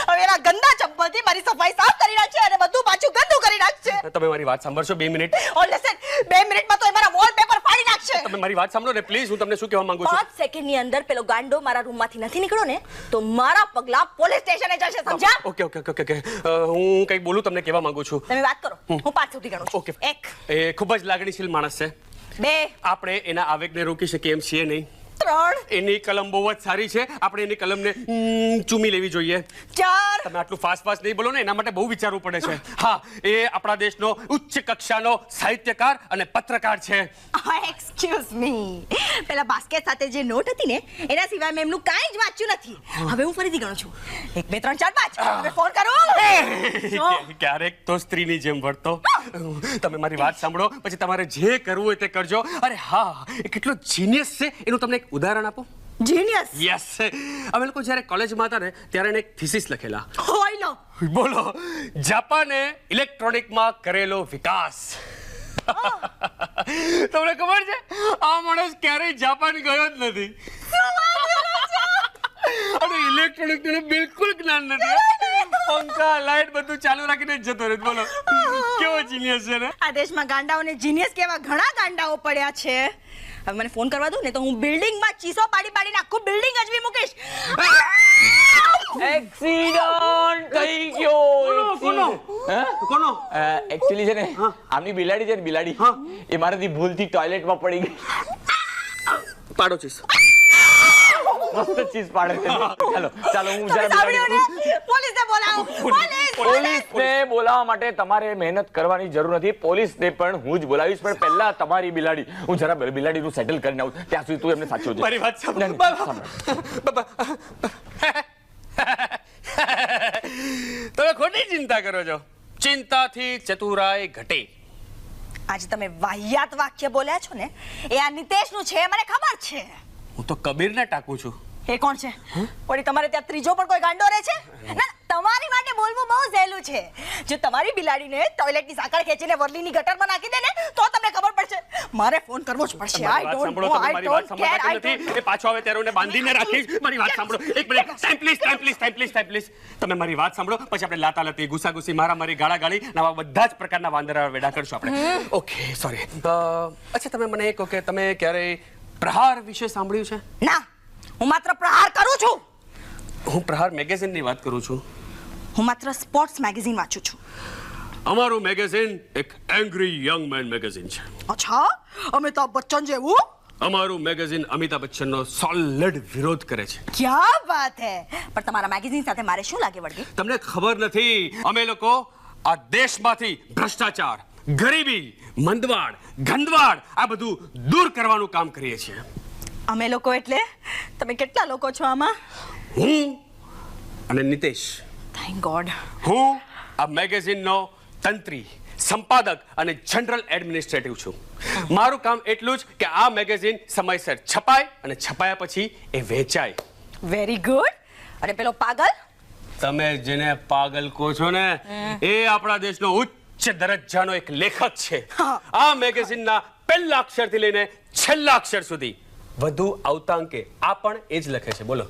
હવે એના ગંદા ચપ્પલથી મારી સફાઈ સાફ કરી નાખશે અને બધું પાછું ગંદુ કરી નાખશે. તમે મારી વાત સાંભળશો 2 મિનિટ? ઓ લિસન, 2 મિનિટમાં તો એ મારા વોલપેપર ફાડી નાખશે. તમે મારી વાત સાંભળો ને પ્લીઝ. હું તમને શું કહેવા માંગુ છું? 5 સેકન્ડની અંદર પેલો ગાંડો મારા રૂમમાંથી નથી નીકળ્યો ને તો મારા પગલા પોલીસ સ્ટેશને જશે, સમજ્યા? ઓકે. હું કંઈક બોલું તમને કહેવા માંગુ છું. તમે વાત કરો, હું 5 સુધી ગણું છું. ઓકે. 1 એ ખૂબ જ લાગણીશીલ માણસ છે. 2 આપણે એના આવેગને રોકી શકીએ એમ છીએ નહીં. 3 એની કલમ બહુ જ સારી છે. આપણે એની કલમને ચૂમી લેવી જોઈએ. 4 તમે આટલું ફાસ્ટ નહીં બોલો ને, એના માટે બહુ વિચારવું પડે છે. હા, એ આપણા દેશનો ઉચ્ચ કક્ષાનો સાહિત્યકાર અને પત્રકાર છે. એક્સક્યુઝ મી, પેલા બાસ્કેટ સાથે જે નોટ હતી ને એના સિવાય મેં એમનું કાંઈ જ વાંચ્યું નથી. હવે હું ફરીથી ગણું છું. 1 2 3 4 5. હવે ફોન કરું. ક્યારેક તો સ્ત્રીની જેમ વર્તો. તમે મારી વાત સાંભળો, પછી તમારે જે કરવું હોય તે કરજો. અરે હા, એ કેટલો જીનિયસ છે એનું તમને એક ઉદાહરણ આપો. જીનિયસ. યસ. અમે લોકો જ્યારે કોલેજમાં હતા ને ત્યારે એને એક થીસીસ લખેલા. હોય લો. બોલો, જાપાને ઇલેક્ટ્રોનિકમાં કરેલો વિકાસ. તમને ખબર છે આ માણસ ક્યારેય જાપાન ગયો જ નથી અને ઇલેક્ટ્રોનિક બિલકુલ જ્ઞાન નથી. પંખા લાઈટ બધું ચાલુ રાખીને જ જતો રહે. બોલો કેવો જીનિયસ છે ને. આ દેશમાં ગાંડાઓને જીનિયસ કેવા ઘણા ગાંડાઓ પડ્યા છે. હવે મને ફોન કરવા દો ને તો હું બિલ્ડિંગમાં ચીસો પાડીને આખું બિલ્ડિંગ અજવી મૂકીશ. એક્સિડન્ટ થઈ ગયો. કોનો? એકચ્યુઅલી છે ને આમની બિલાડી છે ને, બિલાડી એ મારાથી ભૂલથી ટોયલેટમાં પડી ગઈ. પાડો ચીસ. મસ્ત ચીઝ પાડે છે. ચાલો હું તમે જરા સાંભળ્યું ને? પોલીસને બોલાવો. પોલીસને બોલાવવા માટે તમારે મહેનત કરવાની જરૂર નથી. પોલીસને પણ હું જ બોલાવીશ, પણ પહેલા તમારી બિલાડી હું જરા બિલાડીનું સેટલ કરીને આવું. ત્યાં સુધી તું એમને સાચવજે. મારી વાત સાંભળો. તમે ખોટી ચિંતા કરો છો. ચિંતાથી ચતુરાઈ ઘટે. આજે તમે વાહિયાત વાક્ય બોલ્યા છો ને એ આ નિતેશનું છે, મને ખબર છે. હું તો કબીરને ટાકું છું. એ કોણ છે? વળી તમારે ત્યાં ત્રીજો પણ કોઈ ગાંડો રહે છે? ના, તમારી માટે બોલવું બહુ સહેલું છે. જો તમારી બિલાડીને ટોયલેટની સાંકળ ખેંચીને વરલીની ગટરમાં નાખી દે ને તો તમને ખબર પડશે. મારે ફોન કરવો જ પડશે. મારી વાત સાંભળો. તમે મારી વાત સાંભળતા નથી. એ પાછો આવે ત્યારે એને બાંધીને રાખીશ. મારી વાત સાંભળો. એક મિનિટ. Time please. તમે મારી વાત સાંભળો, પછી આપણે લાતાલાતી, ગુસાગુસી, મારામારી, ગાળાગાળી આવા બધા જ પ્રકારના વાંદરા વેડા કરશું આપણે. Okay, sorry. અચ્છા, તમે મને કહો કે તમે ક્યારેય પ્રહાર વિશે સાંભળ્યું છે? ના, હું માત્ર પ્રહાર કરું છું. હું પ્રહાર મેગેઝિનની વાત કરું છું. હું માત્ર સ્પોર્ટ્સ મેગેઝિન વાંચું છું. અમારું મેગેઝિન એક એંગ્રી યંગ મેન મેગેઝિન છે. અચ્છા, અમિતાભ બચ્ચન જેવું? અમારું મેગેઝિન અમિતાભ બચ્ચનનો સોલિડ વિરોધ કરે છે. ક્યા વાત હે. પણ તમારા મેગેઝિન સાથે મારે શું લાગે વળગે? તમને ખબર નથી, અમે લોકો આ દેશમાંથી ભ્રષ્ટાચાર, ગરીબી, મંદવાડ, ગંદવાડ આ બધું દૂર કરવાનું કામ કરીએ છીએ. અમે લોકો એટલે તમે કેટલા લોકો છો આમાં? હું અને નિતેશ. Thank God. હું આ મેગેઝિનનો તંત્રી, સંપાદક અને જનરલ એડમિનિસ્ટ્રેટિવ છું. મારું કામ એટલું જ કે આ મેગેઝિન સમયસર છપાય અને છપાયા પછી એ વેચાય. Very good. અને પેલો પાગલ? તમે જેને પાગલ કહો છો ને એ આપણા દેશનો ઉચ્ચ દરજ્જાનો એક લેખક છે. આ મેગેઝિનના પહેલા અક્ષરથી લઈને છેલ્લા અક્ષર સુધી વધુ આવતા અંકે આ પણ એ જ લખે છે. બોલો.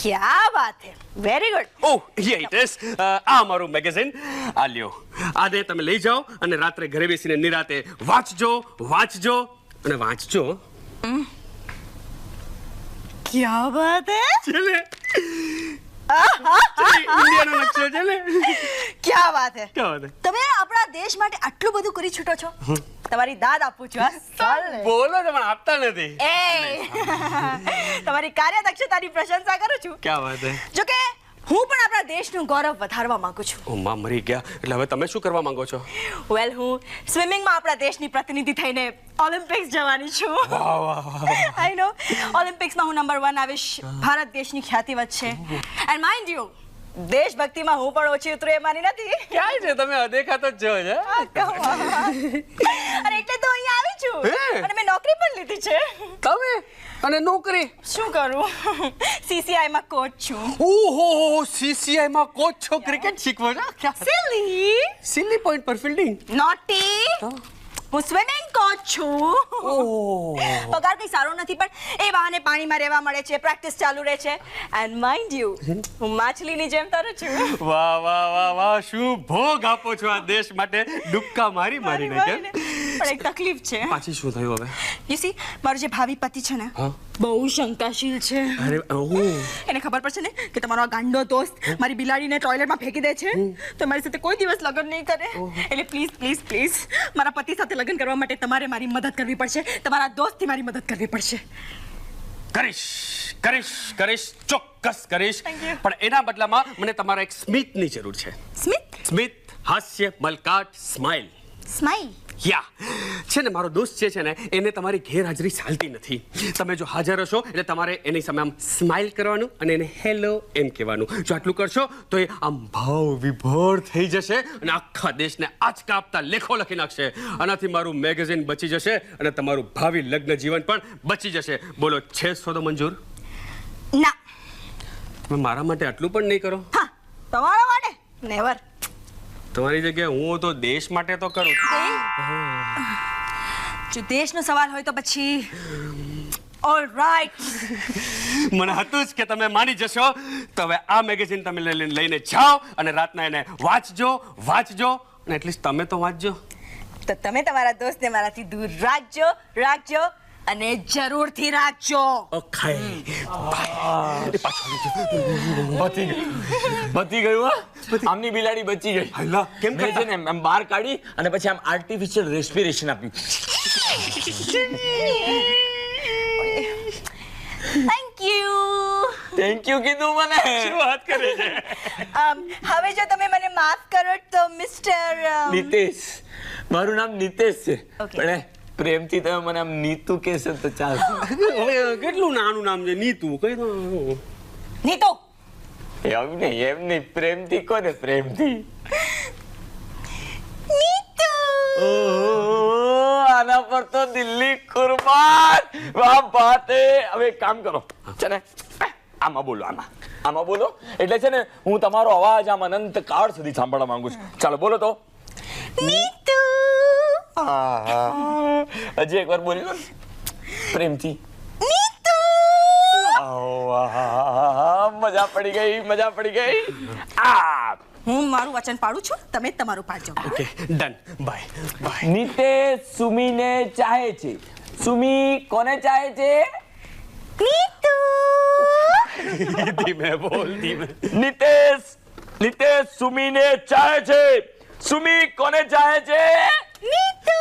ક્યા વાત હે, વેરી ગુડ. ઓહ યે ઇટ ઇઝ. આ મારું મેગેઝિન આ લ્યો. આને તમે લઈ જાઓ અને રાત્રે ઘરે બેસીને નિરાતે વાંચજો અને વાંચજો. ક્યા વાત હે, ચલે ઇન્ડિયાનો નકશો છે ને. ક્યા વાત હે. ક્યાં વાત હે? તમે આપણા દેશ માટે આટલું બધું કરી છૂટો છો. તમારી દાદ આપું છું. હા, ચાલ. બોલો છો પણ આપતા નથી. એ તમારી કાર્યદક્ષતાની પ્રશંસા કરું છું. ક્યાં વાત હે? જો કે હું પણ આપણા દેશનું ગૌરવ વધારવા માંગુ છું. ઓ માં મરી ગયા. એટલે હવે તમે શું કરવા માંગો છો? વેલ, હું સ્વિમિંગમાં આપણા દેશની પ્રતિનિધિ થઈને ઓલિમ્પિક્સ જવાની છું. આઈ નો. ઓલિમ્પિક્સમાં હું નંબર 1 આવીશ. ભારત દેશની ખ્યાતિ વધશે. એન્ડ માઇન્ડ યુ, દેશભક્તિમાં હું પણ ઓછી ઉતરું એ માની નથી. ક્યાં છે તમે? અદેખાતો જ છો છે. અરે એટલે તો અહીંયા આવી છું. હે? અને મેં નોકરી પણ લીધી છે. તમે અને નોકરી? શું કરું? CCI માં કોચ છું. ઓહો CCI માં કોચ છો, ક્રિકેટ શીખવો છો? સિલી સિલી પોઈન્ટ પર ફિલ્ડિંગ. નોટી. હું સ્વિમિંગ કોચ છું. પગાર કઈ સારો નથી પણ એ બહાને પાણીમાં રહેવા મળે છે, પ્રેક્ટિસ ચાલુ રહે છે. એન્ડ માઇન્ડ યુ, હું માછલીની જેમ તરું છું. વાહ વાહ વાહ વાહ, શું ભોગ આપો છો આ દેશ માટે, ડુબકા મારીને કેમ? પણ એક તકલીફ છે. પાછી શું થયું હવે? યુ સી, મારો જે ભાવિ પતિ છે ને, બહુ શંકાશીલ છે. અરે એને ખબર પડશે ને કે તમારો આ ગાંડો દોસ્ત મારી બિલાડીને ટોયલેટમાં ફેંકી દે છે, તો મારી સાથે કોઈ દિવસ લગ્ન નહીં કરે. એટલે પ્લીઝ પ્લીઝ પ્લીઝ મારા પતિ સાથે લગ્ન કરવા માટે તમારે મારી મદદ કરવી પડશે. તમારા દોસ્તથી મારી મદદ કરવી પડશે. કરીશ, ચોક્કસ કરીશ. Thank you. પણ એના બદલામાં મને તમારા એક સ્મિતની જરૂર છે. સ્મિત, હાસ્ય, મલકાટ, સ્માઇલ. સ્માઈલ. યા છે ને, મારો દોસ્ત છે ને, એને તમારી ગેરહાજરી ચાલતી નથી. તમે જો હાજર હશો એટલે તમારે એની સામે આમ સ્માઇલ કરવાનું અને એને હેલો એમ કહેવાનું. જો આટલું કરશો તો એ આમ ભાવ વિભોર થઈ જશે અને આખા દેશને આંચકા આપતા લેખો લખી નાખશે. આનાથી મારું મેગેઝિન બચી જશે અને તમારું ભાવિ લગ્ન જીવન પણ બચી જશે. બોલો, છે સોદો મંજૂર? ના. તમે મારા માટે આટલું પણ નહીં કરો? હા, તમારા માટે નેવર. તમારી જગ્યાએ હું તો દેશ માટે તો કરું. જો દેશનો સવાલ હોય તો પછી ઓલ રાઈટ. મને હતું જ કે તમે માની જશો. તો હવે આ મેગેઝિન તમે લઈને જાઓ અને રાતના એને વાંચજો અને એટલીસ્ટ તમે તો વાંચજો. તો તમે તમારા દોસ્તને મારાથી દૂર રાખજો અને જરૂરથી રાખજો. ઓકે બચી ગયું હા. આમની બિલાડી બચી ગઈ. હલ્લા, કેમ મેં છે ને એમ બહાર કાઢી અને પછી આમ આર્ટિફિશિયલ રેસ્પિરેશન આપ્યું. થેન્ક યુ કીધું મને. શું વાત કરે છે? હવે જો તમે મને માફ કરો તો મિસ્ટર નિતેશ, મારું નામ નિતેશ છે. Okay. પણ પ્રેમથી તમે મને આમ નીતુ કહેશો તો ચાલશે. કેટલું નાનું નામ છે, નીતુ. કઈ દો. નીતુ. એમ નહીં પ્રેમથી કોને? પ્રેમથી. નીતુ. ઓહો, આના પર તો દિલ્હી કુરબાન. વાહ બાત હે. હવે એક કામ કરો છે ને, આમાં બોલો. એટલે છે ને હું તમારો અવાજ આમ અનંત કાળ સુધી સાંભળવા માંગુ છું. ચાલો બોલો તો. નીતુ. હજી એકવાર બોલ્યો પ્રેમથી. નીતુ. મજા પડી ગઈ. હું મારું વચન પાડું છું, તમે તમારું પાડજો. Okay done. બાય. નિતેશ સુમીને ચાહે છે. સુમી કોને ચાહે છે? નીતુ. ધીમે બોલ. નિતેશ સુમીને ચાહે છે. સુમી કોને ચાહે છે? નીતુ.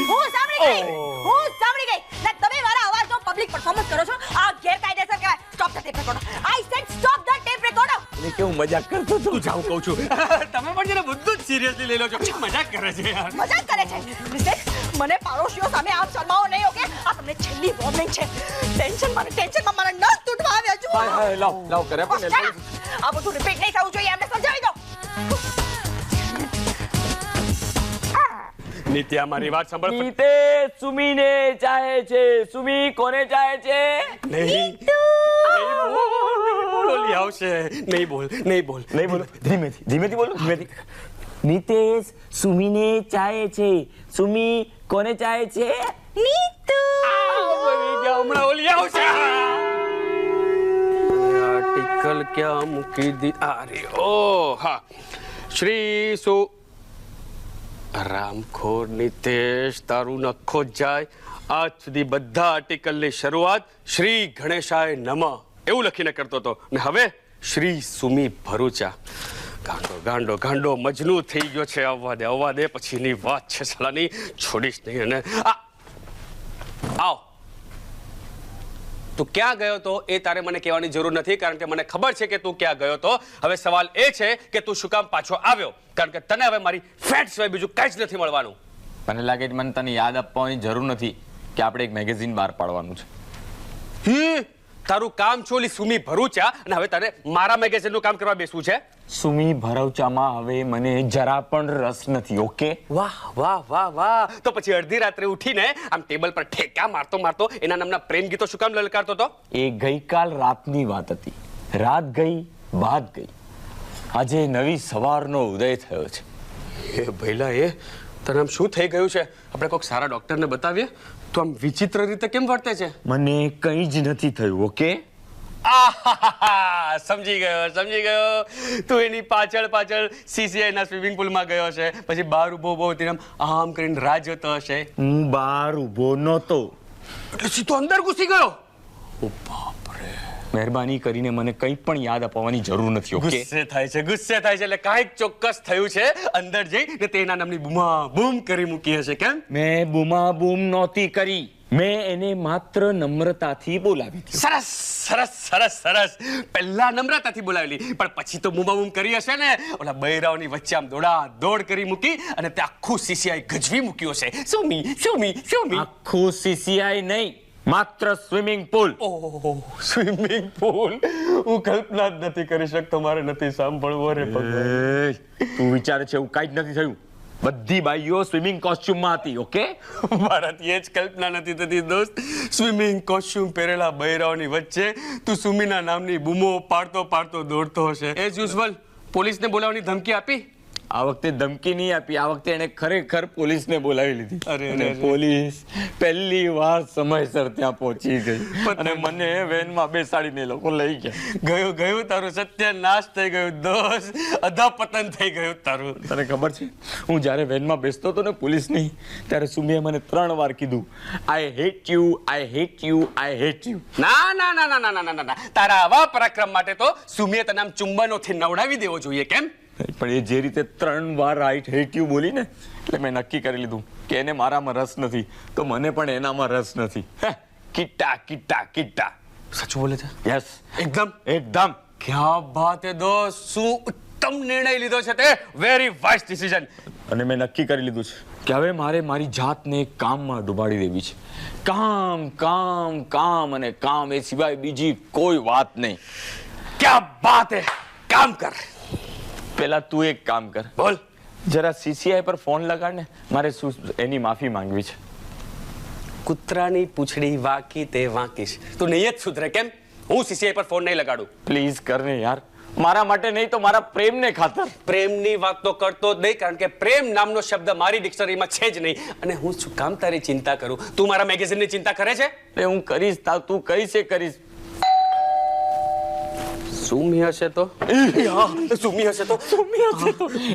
હું સાંભળી ગઈ. ના, તમે મારા અવાજનો પબ્લિક પરફોર્મન્સ કરો છો. આ ગેરકાયદેસર કહેવાય. Stop the tape recorder. I said stop the tape recorder. એટલે કેવું મજાક કરતો હતો. તું જાઉં કહું છું. તમે પણ જરા બધું જ સિરિયસલી લઈ લો છો. મજાક કરે છે યાર. મજાક કરે છે. મિસ્ટેક, મને પાડોશીઓ સામે આમ શરમાવો નહીં, ઓકે? આ તમને છેલ્લી વોર્નિંગ છે. ટેન્શનમાં મારા નસ તૂટવા આવ્યા છું. હા, લાવ કરે પણ આ બધું રિપીટ નહીં થવું જોઈએ, એમને સમજાવી દો. નિત્યા, મારી વાત સાંભળ. નિતેશ સુમીને ચાહે છે. સુમી કોને ચાહે છે? નહીં બોલ. ઓલી આવશે. નહીં બોલ. ધીમેથી બોલો. નિતેશ સુમીને ચાહે છે. સુમી કોને ચાહે છે? નીતુ. હમણાં ઓલી આવશે. બોટલ ક્યાં મૂકી દી? અરે ઓ હા, શ્રી રામખોર નિતેશ, તારું નખો જાય. આજ સુધી બધા આર્ટિકલની શરૂઆત શ્રી ગણેશાય નમઃ એવું લખીને કરતો હતો, ને હવે શ્રી સુમી ભરૂચા. ગાંડો ગાંડો ગાંડો મજનુ થઈ ગયો છે. આવવા દે પછીની વાત છે સાલાની, છોડીશ નહીં. અને આવ, તું ક્યાં ગયો તો એ તારે મને કહેવાની જરૂર નથી, કારણ કે મને ખબર છે કે તું ક્યાં ગયો તો. હવે સવાલ એ છે કે તું શું કામ પાછો આવ્યો, કારણ કે તને હવે મારી ફેટ સિવાય બીજું કાંઈ જ નથી મળવાનું. મને લાગે છે મને તને યાદ આપવાની જરૂર નથી કે આપણે એક મેગેઝિન બહાર પાડવાનું છે. તારું કામ છો ઓલી સુમી ભરૂચા, અને હવે તારે મારા મેગેઝિનનું કામ કરવા બેસવું છે. સુમી ભરૂચામાં હવે મને જરા પણ રસ નથી. ઓકે? વાહ વાહ વાહ વાહ. તો પછી અડધી રાત્રે ઉઠીને આમ ટેબલ પર ઠેકા મારતો મારતો એના નામના પ્રેમ ગીતો શું કામ લલકારતો હતો? એ ગઈકાલ રાતની વાત હતી. રાત ગઈ, બાદ ગઈ. આજે નવી સવારનો ઉદય થયો છે. એ ભઈલા, એ તને આમ શું થઈ ગયું છે? આપણે કોઈક સારા ડોક્ટરને બતાવીએ. તો આમ વિચિત્ર રીતે કેમ વર્તે છે? મને કંઈ જ નથી થયું. ઓકે? સમજી ગયો. તું એની પાછળ CCI ના સ્વિમિંગ પુલમાં ગયો છે, પછી બહાર ઉભો આમ કરીને રાહ જોતો હશે. હું બહાર ઊભો નહોતો. એટલે સીધો અંદર ઘૂસી ગયો. મહેરબાની કરીને મને કંઈ પણ યાદ અપાવવાની જરૂર નથી. ઓકે? ગુસ્સે થાય છે એટલે કાંઈક ચોક્કસ થયું છે. અંદર જઈ ને તેના નામની બૂમા બૂમ કરી મૂકી હશે. કેમ? મેં બૂમા બૂમ નહોતી કરી. મેં એને માત્ર નમ્રતાથી બોલાવી હતી. સરસ. પહેલા નમ્રતાથી બોલાવેલી, પણ પછી તો બૂમા બૂમ કરી હશે ને. ઓલા બૈરાઓની વચ્ચે આમ દોડ કરી મૂકી, અને તે આખું CCI ગજવી મૂક્યું હશે. સુમી. આખું CCI નહીં, માત્ર સ્વિમિંગ પુલ. ઓહ, સ્વિમિંગ પુલ. હું કલ્પના જ નથી કરી શકતો. મારે નથી સાંભળવો રે ભગવાન. તું વિચારે છે એવું કાંઈ જ નથી થયું. બધી બાઈઓ સ્વિમિંગ કોસ્ચ્યુમમાં હતી. ઓકે? મારાથી એ જ કલ્પના નથી થતી દોસ્ત. સ્વિમિંગ કોસ્ચ્યુમ પહેરેલા બૈરાઓની વચ્ચે તું સુમીના નામની બૂમો પાડતો દોડતો હશે. એઝ યુઝ્યુઅલ પોલીસને બોલાવવાની ધમકી આપી? આ વખતે ધમકી નહીં આપી. આ વખતે એને ખરેખર પોલીસને બોલાવી લીધી. અરે. પોલીસ પહેલી વાર સમયસર ત્યાં પહોંચી ગઈ અને મને વેનમાં બેસાડીને લોકો લઈ ગયા. ગયું તારું સત્યનાશ થઈ ગયું દોસ્ત. અધપતન થઈ ગયું તારું. તને ખબર છે, હું જ્યારે વેનમાં બેસતો હતો ને પોલીસની, ત્યારે સુમીએ મને 3 વાર કીધું, આઈ હેટ યુ. ના. તારા આવા પરાક્રમ માટે તો સુમીએ તને આમ ચુંબનોથી નવડાવી દેવો જોઈએ. કેમ? પણ એ જે રીતે 3 વાર આઈ હેટ યુ બોલી ને, એટલે મેં નક્કી કરી લીધું કે એને મારામાં રસ નથી, તો મને પણ એનામાં રસ નથી. કિટ્ટા. સાચું બોલે છે? યસ, એકદમ. ક્યા બાત હે દોસ્ત. શું ઉત્તમ નિર્ણય લીધો છે તે. Very wise decision. અને મેં નક્કી કરી લીધું છે કે હવે મારે મારી જાતને કામમાં ડૂબાડી દેવી છે. કામ અને કામ, એ સિવાય બીજી કોઈ વાત નહીં. ક્યા બાત હે. કામ કર. પેલા તું એક કામ કર. બોલ. જરા CCI પર ફોન લગાડ ને. મારે એની માફી માંગવી છે. કૂતરાની પૂંછડી વાંકી તે વાંકીશ. તું નહીં જ સુધરે. કેમ? હું CCI પર ફોન નહીં લગાડું. પ્લીઝ કર ને યાર. મારા માટે નહીં તો મારા પ્રેમને ખાતર. પ્રેમની વાત તો કરતો જ નહીં, કારણ કે પ્રેમ નામનો શબ્દ મારી ડિક્શનરીમાં છે જ નહીં. અને હું શું કામ તારી ચિંતા કરું? તું મારા મેગેઝિનની ચિંતા કરે છે? હું કરીશ. તું કહીશ એ કરીશ. સુમી હશે તો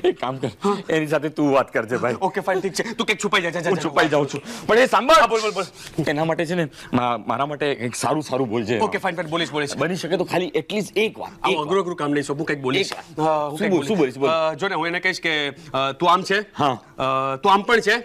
એક કામ કર, એની સાથે તું વાત કરજે ભાઈ. ઓકે ફાઇન, ઠીક છે. તું કંઈક છુપાઈ જા. હું છુપાઈ જાઉં છું, પણ એ સાંભળ. બોલ. એના માટે છે ને, મારા માટે એક સારું બોલજે. ઓકે ફાઇન, બોલીશ. બની શકે તો ખાલી એટલીસ્ટ એક વાત. અઘરું કામ નહીં. હું કંઈક બોલીશ. શું બોલીશ? જો ને, હું એને કહીશ કે તું આમ છે, હા, તું આમ પણ છે,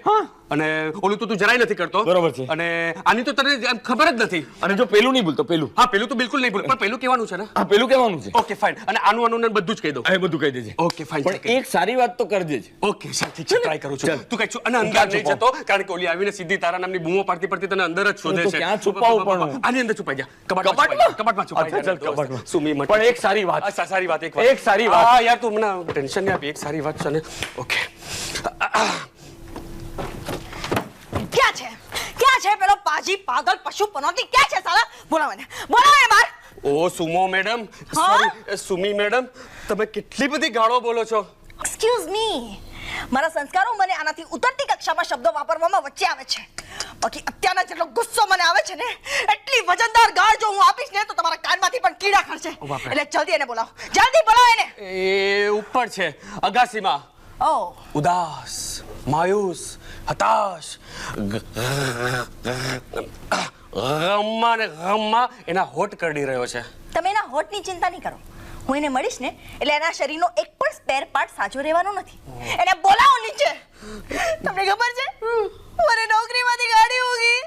અને ઓલું તું જરાય નથી કરતો. બરોબર છે. અને આની તો તને ખબર જ નથી. અને જો પેલું નહીં ભૂલતો, પેલું. હા, પેલું તો બિલકુલ નહીં ભૂલ. પણ પેલું કહેવાનું છે ને? હા, પેલું કહેવાનું છે. Okay fine. અને આનું બધું જ કહી દો. એ બધું કહી દેજે. Okay fine. પણ એક સારી વાત તો કરજે જ. ઓકે ચાલ, ઠીક છે. ટ્રાય કરું છું. તું કઈ અને અંદર નહીં જતો, કારણ કે ઓલી આવીને સીધી તારા નામની બૂમો પાડતી તને અંદર જ શોધે છે. ક્યાં છુપાવું પણ? આની અંદર છુપાઈ જા. કબાટમાં છુપાઈ જા. કબાટમાં. સુમી મત. પણ એક સારી વાત. એક સારી વાત. હા યાર, તું મને ટેન્શન નહીં આપી. એક સારી વાત છે ને. ઓકે. ક્યાં છે પેલો પાજી પાગલ પશુ પનોતી? ક્યાં છે સાલા? બોલાવો ને બહાર. ઓ સુમો મેડમ, સોરી સુમી મેડમ, તમે કેટલી બધી ગાળો બોલો છો. એક્સક્યુઝ મી, મારા સંસ્કારો મને આનાથી ઉતરતી કક્ષામાં શબ્દો વાપરવામાં વચ્ચે આવે છે. બાકી અત્યારના જેટલો ગુસ્સો મને આવે છે ને એટલી વજનદાર ગાળ જો હું આપીશ ને તો તમારા કાનમાંથી પણ કીડા ખરશે. એટલે જલ્દી એને બોલાવો, જલ્દી બોલાવો એને. એ ઉપર છે અગાસીમાં. ઉદાસ, માયુસ, હતાશ, ગમમાં ને ગમમાં એના હોઠ કરડી રહ્યો છે. તમે એના હોઠની ચિંતા નહીં કરો. હું એને મળીશ ને એટલે એના શરીરનો એક પણ સ્પેર પાર્ટ સાજો રહેવાનો નથી. એને બોલાવો નીચે. તમને ખબર છે મને નોકરીમાંથી ગાડી મૂકી.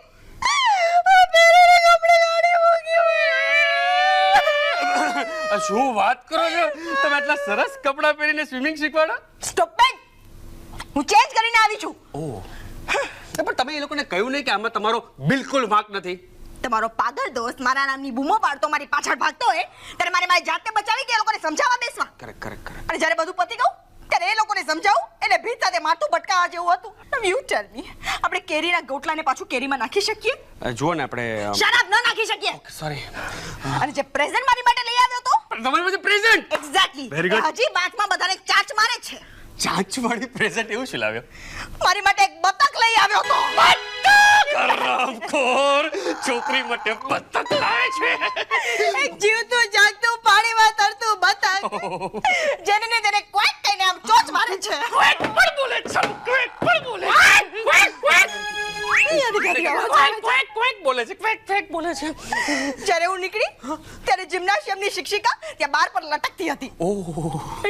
શું વાત કરો છો તમે? આટલા સરસ કપડાં પહેરીને સ્વિમિંગ શીખવાડો? Stop it. હું ચેન્જ કરીને આવી છું. પણ તમે એ લોકોને કહ્યું નહીં કે આમાં તમારો બિલકુલ વાંક નથી? તમારો પાગલ દોસ્ત મારા નામની બૂમો પાડતો મારી પાછળ ભાગતો હોય ત્યારે મારે મારી જાતને બચાવી કે એ લોકોને સમજાવવા બેસવા. કરેક્ટ. અને જ્યારે બધું પતી ગયું ત્યારે એ લોકોને સમજાવું એટલે ભીત સાથે માથું ભટકાવા જેવું હતું. યુ ટેલ મી, આપણે કેરીના ગોટલાને પાછું કેરીમાં નાખી શકીએ? જુઓ ને આપણે શરાબ ન નાખી શકીએ. સોરી. અને જે પ્રેઝન્ટ મારી માટે લઈ આવ્યો તો તમારી પાસે પ્રેઝન્ટ? એક્ઝેક્ટલી. Very good. હજી બાથમાં બધાને ચાંચ મારે છે. ચાંચવાળી પ્રેઝન્ટ એવું શું લાવ્યો? મારી માટે એક બતક લઈ આવ્યો તો. હરામખોર! છોકરી માટે બતક લાવે છે. એક જીવતું જાગતું પાણીમાં તરતું બતક જેને ને તેને ક્વેક કહીને આમ ચોચ મારે છે. ક્વેક પણ બોલે છે. ક્વેક પણ બોલે છે. ક્વેક બોલે છે. ક્વેક બોલે છે. જ્યારે હું નીકળી ત્યારે જિમ્નાશિયમની શિક્ષિકા ત્યાં બાર પર લટકતી હતી.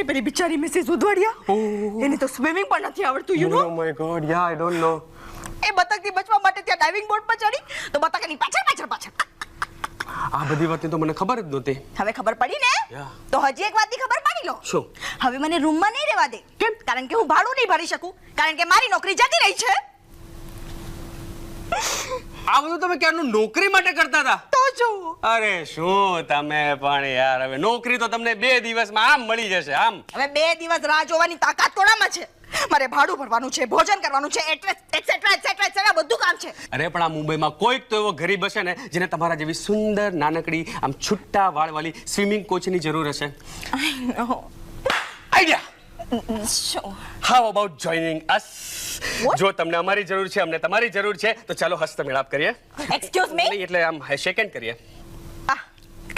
એ પેલી બિચારી મિસિસ ઉધવાડિયા, એને તો સ્વિમિંગ પણ નથી આવડતું, you know. Oh my god, yeah I don't know. એ બતકથી બચવા માટે ત્યાં ડાઇવિંગ બોર્ડ પર ચડી તો બતક એની પાછળ. આ બધી વાતની તો મને ખબર જ નહોતી. હવે ખબર પડી ને? Yeah. તો હજી એક વાતની ખબર પાડી લો. શું? હવે મને રૂમમાં નહીં રહેવા દે. કેમ? કારણ કે હું ભાડું નહીં ભરી શકું, કારણ કે મારી નોકરી જતી રહી છે. આ બધું તમે ક્યારનું નોકરી માટે કરતા હતા? તો જો અરે શું તમે પણ યાર, હવે નોકરી તો તમને 2 દિવસમાં આમ મળી જશે આમ. હવે 2 દિવસ રાહ જોવાની તાકાત કોણામાં છે? મારે ભાડું ભરવાનું છે, ભોજન કરવાનું છે, એટસેટ્રા બધું કામ છે. અરે પણ આ મુંબઈમાં કોઈક તો એવો ગરીબ હશે ને જેને તમારા જેવી સુંદર નાનકડી આમ છુટ્ટા વાળવાળી સ્વિમિંગ કોચની જરૂર હશે. આઈડિયા. શું? હાઉ અબાઉટ જોઈનિંગ અસ? જો તમને અમારી જરૂર છે, અમને તમારી જરૂર છે, તો ચાલો હસ્ત મેળાપ કરીએ. Excuse me? નહીં, એટલે આમ શેક હેન્ડ કરીએ.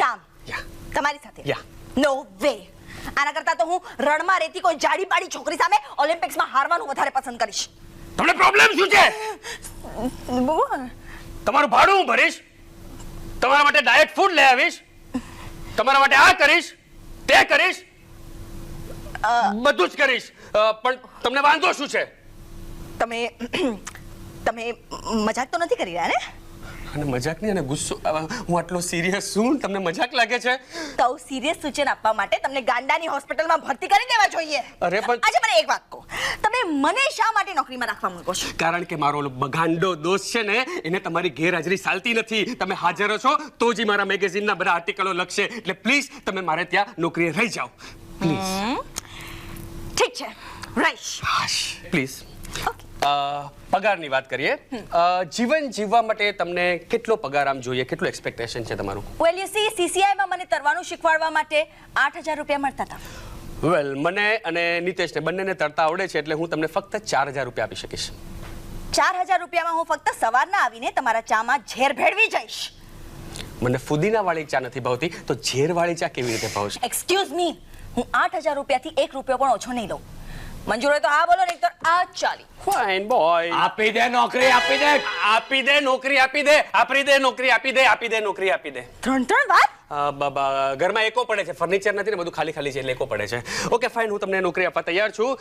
કામ યા. તમારી સાથે? યા. નો વે. આના કરતા તો હું રણમાં રહેતી કોઈ જાડી પાડી છોકરી સામે ઓલિમ્પિક્સમાં હારવાનું વધારે પસંદ કરીશ. તમને પ્રોબ્લેમ શું છે? તમારું ભાડું હું ભરીશ, તમારા માટે ડાયટ ફૂડ લઈ આવીશ, તમારા માટે આ કરીશ, તે કરીશ, બધું જ કરીશ, પણ તમને વાંધો શું છે? તમે મજાક તો નથી કરી રહ્યા ને? અને મજાક નહીં, અને ગુસ્સો. હું આટલો સિરિયસ છું, તમને મજાક લાગે છે? તો સિરિયસ સૂચન આપવા માટે તમને ગાંડાની હોસ્પિટલમાં ભરતી કરી દેવા જોઈએ. અરે પણ આજે મને એક વાત કહો, તમે મને શા માટે નોકરીમાં રાખવા માંગો છો? કારણ કે મારો બગાંડો દોસ્ત છે ને, એને તમારી ગેરહાજરી ચાલતી નથી. તમે હાજર છો તો જ મારા મેગેઝિનના બધા આર્ટિકલો લખશે. એટલે પ્લીઝ તમે મારે ત્યાં નોકરીએ રહી જાઓ પ્લીઝ. ઠીક છે, રહીશ. પ્લીઝ. પગારની વાત કરીએ. જીવન જીવવા માટે તમને કેટલો પગાર આમ જોઈએ, કેટલું એક્સપેક્ટેશન છે તમારું? વેલ યુ સી, સીસીઆઈમાં મને તરવાનું શીખવાડવા માટે 8,000 રૂપિયા મળતા હતા. વેલ, મને અને નિતેશને બંનેને તરતા આવડે છે, એટલે હું તમને ફક્ત 4,000 રૂપિયા આપી શકીશ. 4,000 રૂપિયામાં હું ફક્ત સવારના આવીને તમારા ચામાં ઝેર ભેળવી જઈશ. મને ફુદીના વાળી ચા નથી ભાવતી, તો ઝેર વાળી ચા કેવી રીતે ભાવશે? એક્સક્યુઝ મી, હું 8,000 રૂપિયાથી 1 રૂપિયો પણ ઓછો નહીં લઉં. મંજૂર હોય તો હા બોલો, નહીં તો આ ચાલી. Fine boy. આપી દે નોકરી, આપી દે. આપી દે નોકરી, આપી દે. આપી દે નોકરી, આપી દે. આપી દે નોકરી, આપી દે. 3 વાર? ઘરમાં એકો પડે છે, ફર્નિચર નથી ને, બધું ખાલી ખાલી છે એટલે એકો પડે છે. ઓકે ફાઇન, હું તમને નોકરી આપવા તૈયાર છું.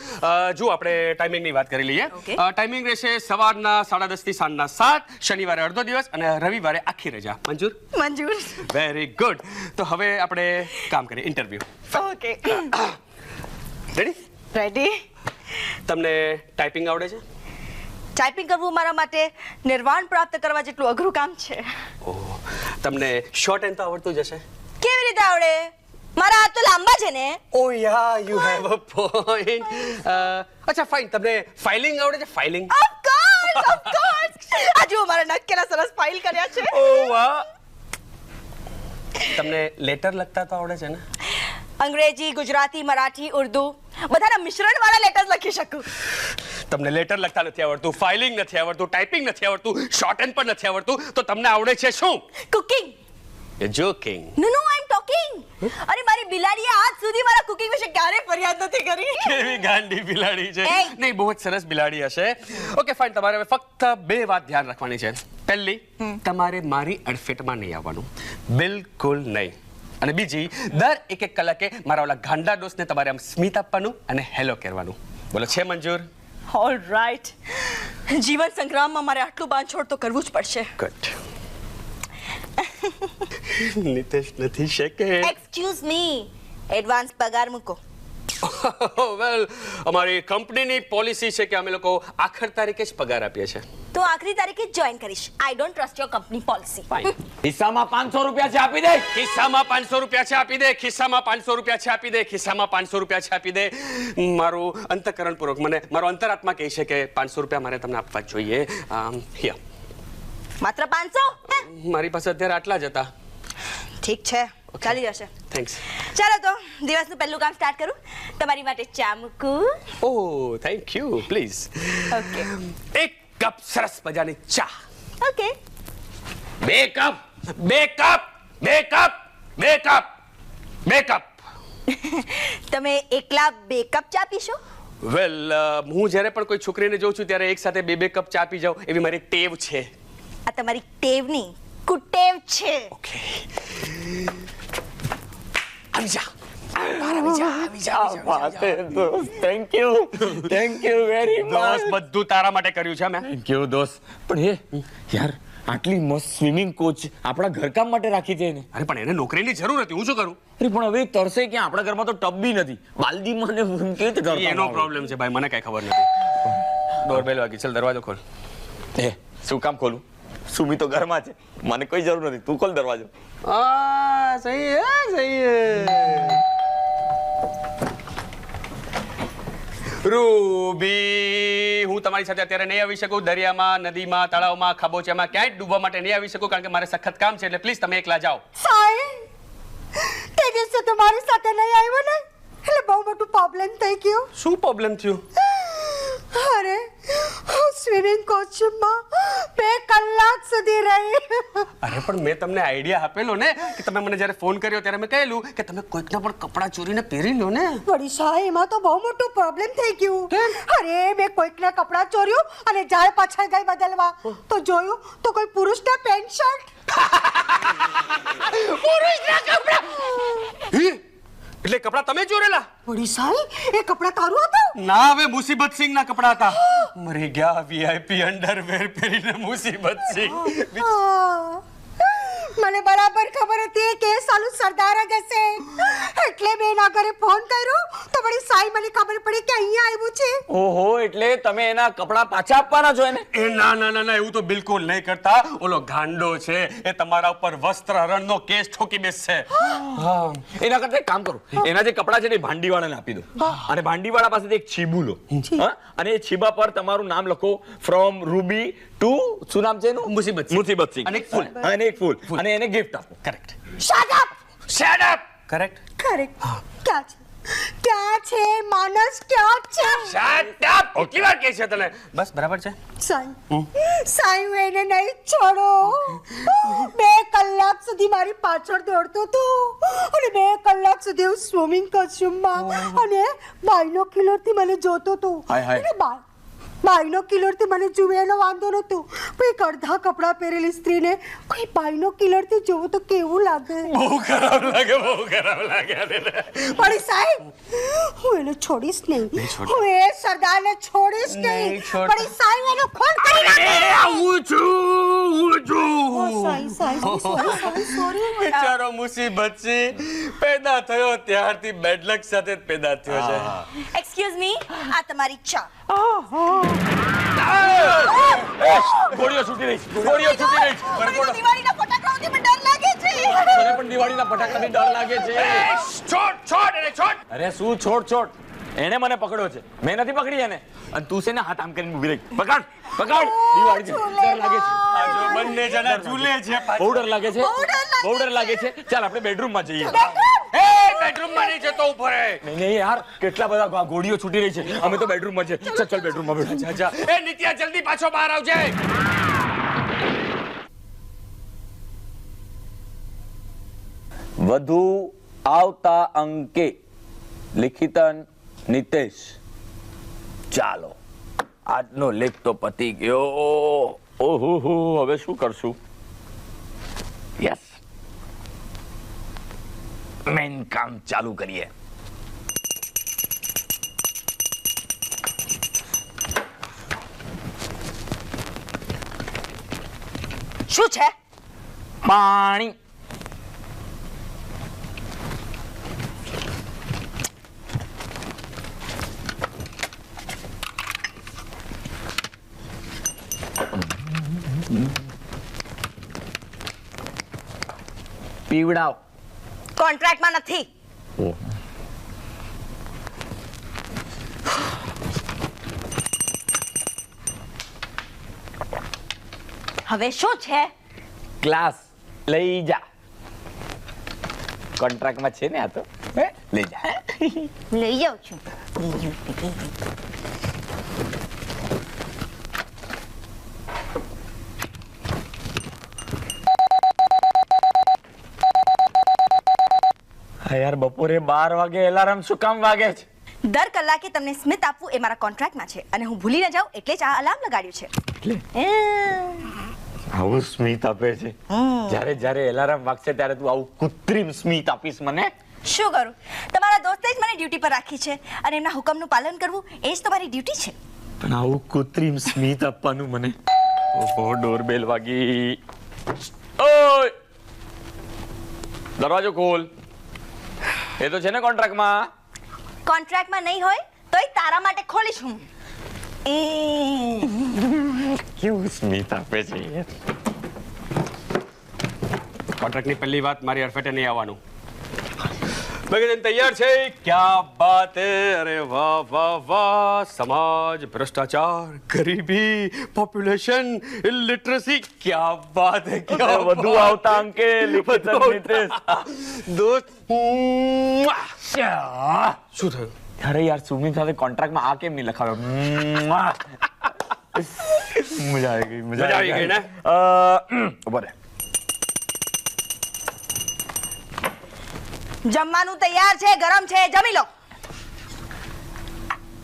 જો આપણે ટાઈમિંગની વાત કરી લઈએ. ટાઈમિંગ રહેશે સવારના 10:30 થી સાંજના 7, શનિવારે અડધો દિવસ અને રવિવારે આખી રજા. મંજૂર? મંજૂર. Very good. તો હવે આપણે કામ કરીએ, ઇન્ટરવ્યુ. ઓકે. રેડી? રેડી. તમને ટાઈપિંગ આવડે છે? ટાઈપિંગ કરવું મારા માટે નિર્વાણ પ્રાપ્ત કરવા જેટલું અઘરું કામ છે. ઓહ, તમને શોર્ટ હેન્ડ તો આવડતું જ હશે? કેવી રીતે આવડે? મારા હાથ તો લાંબા છે ને. ઓ યા, યુ હેવ અ પોઈન્ટ. અચ્છા ફાઇન, તમને ફાઇલિંગ આવડે છે? ફાઇલિંગ? Of course. આ જુઓ મારા નખ કેલા સરસ ફાઇલ કર્યા છે. ઓ વાહ. તમને લેટર લખતા તો આવડે છે ને? અંગ્રેજી, ગુજરાતી, મરાઠી, ઉર્દુ બધાના મિશ્રણ વાળા લેટર્સ લખી શકું. તમને લેટર લખતા નથી આવડતું, ફાઇલિંગ નથી આવડતું, ટાઈપિંગ નથી આવડતું, શોર્ટ હેન્ડ પણ નથી આવડતું, તો તમને આવડે છે શું? Cooking. Joking. No no I am talking. અરે મારી બિલાડીએ આજ સુધી મારા કુકિંગ વિશે ક્યારે ફરિયાદ નથી કરી. કેવી ગાંડી બિલાડી છે. Hey. નહીં, બહુ જ સરસ બિલાડી હશે. ઓકે ફાઇન, તમારે હવે ફક્ત 2 વાત ધ્યાન રાખવાની છે. પહેલી, તમારે મારી અડફેટમાં નહીં આવવાનું, બિલકુલ નહીં. અને બીજી, દર 1 કલાકે મારા ઓલા ગાંડા દોસ્તને તમારે આમ સ્મિત આપવાનું અને હેલો કહેવાનું. બોલો, છે મંજૂર? All right. જીવન સંગ્રામમાં મારે આટલું બાંધછોડ તો કરવું જ પડશે. ગુડ. નિતેશ નથી શકે. એક્સક્યુઝ મી, એડવાન્સ પગાર મૂકો. વેલ, અમારી કંપનીની પોલિસી છે કે અમે લોકો આખર તારીખે જ પગાર આપીએ છીએ. તો આખરી તારીખે જ જોઈન કરીશ. I don't trust your company policy. હિસ્સામાં 500 રૂપિયા છે આપી દે. ખિસ્સામાં 500 રૂપિયા છે આપી દે. ખિસ્સામાં 500 રૂપિયા છે આપી દે. ખિસ્સામાં 500 રૂપિયા છે આપી દે. મારું અંતઃકરણપૂર્વક મને મારો અંતરાત્મા કહે છે કે 500 રૂપિયા મારે તમને આપવા જ જોઈએ. હિયા. માત્ર 500? મારી પાસે અત્યારે આટલા જ હતા. ઠીક છે, ચાલી જશે. થેન્ક્સ. ચાલો તો દિવસનું પહેલું કામ સ્ટાર્ટ કરું. તમારી માટે ચા મૂકું. Oh, thank you. Please. Okay. 1 cup સરસ મજાની ચા. Okay. 2 cup. 2 cup. 2 cup. 2 cup. 2 cup. તમે એકલા 2 કપ ચા પીશો? વેલ, હું જ્યારે પણ કોઈ છોકરીને જોઉં છું ત્યારે એક સાથે 2 કપ ચા પી જાઉં એવી મારી ટેવ છે. આ તમારી ટેવની કુટેવ છે. ઓકે. આવી જા. આવી જા, આવી જા, આવી જા. દોસ્ત, થેન્ક યુ વેરી દોસ્ત, બધું તારા માટે કર્યું છે મેં. થેન્ક યુ દોસ્ત. પણ હે યાર, આટલી મસ્ત સ્વિમિંગ કોચ આપણા ઘરકામ માટે રાખી છે એને. અરે પણ એને નોકરીની જરૂર હતી, હું શું કરું? અરે પણ હવે તરસે કે આપણા ઘરમાં તો ટબ બી નથી. બાલદીમાં ને કેવી રીતે એ એનો પ્રોબ્લેમ છે ભાઈ, મને કઈ ખબર નથી. ડોરબેલ વાગી, ચાલ દરવાજો ખોલ. એ શું કામ ખોલું? સુમી તો ઘરમાં છે, મને કોઈ જરૂર નથી. તું ખોલ દરવાજો. સહી હે, સહી હે. રૂબી, હું તમારી સાથે અત્યારે નહીં આવી શકું. દરિયામાં, નદીમાં, તળાવમાં, ખાબોચિયામાં ક્યાંય ડૂબવા માટે નહીં આવી શકું કારણ કે મારે સખત કામ છે. એટલે પ્લીઝ તમે એકલા જાઓ. સાઈ તે દિવસે તમારી સાથે નહીં આવ્યો ને એટલે બહુ મોટું પ્રોબ્લેમ થઈ ગયું. શું પ્રોબ્લેમ થયું? અરે હું સ્વિમિંગ કોસ્ચ્યુમમાં 2 કલાક સુધી રહી. અરે પણ મેં તમને આઈડિયા આપેલો ને કે તમે મને જ્યારે ફોન કર્યો ત્યારે મેં કહેલું કે તમે કોઈકના પણ કપડાં ચોરીને પહેરી લો ને. વળી સાહેબ, એમાં તો બહુ મોટું પ્રોબ્લેમ થઈ ગયું. અરે મેં કોઈકના કપડાં ચોર્યું અને જ્યારે પાછળ ગઈ બદલવા તો જોયું તો કોઈ પુરુષના પેન્ટ શર્ટ. પુરુષના કપડાં? એટલે કપડાં તમે ચોરેલા? વળી સાહેબ, એ કપડાં તારું હતું? ના, હવે મુસીબત સિંહ ના કપડા હતા. મરી ગયા વીઆઈપી અંડરવેર પહેરીને મુસીબત સિંહ. હા, મને બરાબર ખબર હતી કે એ સાલું સરદાર જ હશે. એટલે મેં એના ઘરે ફોન કર્યો તો વળી સાહેબ મને ખબર પડી કે અહીંયા આવ્યું છે. ઓહો, એટલે તમે એના કપડાં પાછા આપવાના છો એને? એ ના ના ના ના, એવું તો બિલકુલ નહીં કરતા. ઓલો ગાંડો છે, એ તમારા ઉપર વસ્ત્રહરણનો કેસ ઠોકી બેસશે. એના કરતા એક કામ કરો, એના જે કપડાં છે ને ભાંડીવાળાને આપી દો અને ભાંડીવાળા પાસેથી એક છીબુ લો. અને એ છીબા પર તમારું નામ લખો, ફ્રોમ રૂબી ટુ શું નામ છે એનું? મુસીબત સિંહ. મુસીબત સિંહ. અને એક ફૂલ. અને એક ફૂલ. અને એને ગિફ્ટ આપો. Correct. Shut up. Shut up. Correct. Correct. ક્યાં છે? ક્યાં છે માનસ? ક્યાં છે? Shut up. કેટલી વાર કહે છે તને? બસ બરાબર છે. સાઈ એને નહીં છોડો. 2 કલાક સુધી મારી પાછળ દોડતો હતો અને 2 કલાક સુધી હું સ્વિમિંગ કોસ્ચ્યુમમાં અને બાયનોક્યુલરથી મને જોતો હતો. હાય, હાય. અને બાયનોક્યુલરથી મને જુએ એનો વાંધો નહોતો, પણ એક અડધા કપડાં પહેરેલી સ્ત્રીને કોઈ બાયનોક્યુલરથી જોવું તો કેવું લાગે? બહુ ખરાબ લાગે, બહુ ખરાબ લાગે. પણ સાહેબ, હું એને છોડીશ નહીં. છોડ. હું એ સરદારને છોડીશ નહીં નહીં. છોડ. પણ સાહેબ એનો ખૂન કરી નાખે. આવું છું. સોરી. બિચારો મુસીબત સિંહ પેદા થયો ત્યારથી બેડ લક સાથે જ પેદા થયો છે. એક્સક્યુઝ મી, આ તમારી ચા. ગોળીઓ છૂટી રહી છે. ગોળીઓ છૂટી રહી છે. મને તો દિવાળીના ફટાકડાઓથી પણ ડર લાગે છે. મને પણ દિવાળીના ફટાકડાથી ડર લાગે છે. છોડ છોડ એને છોડ. અરે શું છોડ? એને મને પકડ્યો છે, મેં નથી પકડી એને. અને તું છે ને હાથ આમ કરીને ઊભી રહી. પકડ. દિવાળી છે, ડર લાગે છે. આ જો બંને જણા ઝૂલે છે. બહુ ડર લાગે છે. બહુ ડર લાગે છે. ચાલ આપણે બેડરૂમમાં જઈએ. એ બેડરૂમમાં નહીં જતો, ઉભો રહે. નહીં યાર, કેટલા બધા ગોળીઓ છૂટી રહી છે. અમે તો બેડરૂમમાં છે. ચાલ બેડરૂમમાં બેઠો. જા, જા. એ નિત્યા જલ્દી પાછો બહાર આવજે. વધુ આવતા અંકે લિખિતન નિતેશ. ચાલો, આજનો લેખ તો પતી ગયો. ઓહો, હવે શું કરશું? યસ, મેન કામ ચાલુ કરીએ. શું છે? પાણી. પીવડાવ. કોન્ટ્રાક્ટમાં નથી. હવે શું છે? ગ્લાસ લઈ જા. કોન્ટ્રાક્ટમાં છે ને આ તો. લઈ જા. લઈ જાઉં છું. યાર, બપોરે 12 વાગે એલાર્મ શું કામ વાગે છે? દર કલાકે તમને સ્મિત આપવું એ મારા કોન્ટ્રાક્ટમાં છે અને હું ભૂલી ન જાઉં એટલે જ આ અલાર્મ લગાડ્યું છે. આવું સ્મિત આપે છે. જ્યારે એલાર્મ વાગશે ત્યારે તું આવું કૃત્રિમ સ્મિત આપીશ મને? શું કરું? તમારા દોસ્તે જ મને ડ્યુટી પર રાખી છે અને એમના હુકમનું પાલન કરવું એ જ તમારી ડ્યુટી છે. પણ આવું કૃત્રિમ સ્મિત આપવાનું મને. ઓહો, ડોરબેલ વાગી. ઓય, દરવાજો ખોલ. એ તો છે ને કોન્ટ્રાક્ટમાં. કોન્ટ્રાક્ટમાં નહીં હોય તોય તારા માટે ખોલીશ હું. કેવું સ્મિત આપે છે યાર. કોન્ટ્રાક્ટની પહેલી વાત, મારી અડફેટે નહીં આવવાનું. મેગેઝીન તૈયાર છે. ક્યા બાત હે. અરે વાહ વાહ વાહ. સમાજ, ભ્રષ્ટાચાર, ગરીબી, પોપ્યુલેશન, ઇલિટરસી. ક્યા બાત હે. વધુ આવતા અંકે લિખિતન નિતેશ. દોસ્ત, શું થયું? અરે યાર, સુમિત સાથે કોન્ટ્રાક્ટમાં આ કેમ નહીં લખાવ્યો? મજા આવી ગઈ. મજા આવી ગઈ ને? ઉભો રહે. જમવાનું તૈયાર છે, ગરમ છે, જમી લો.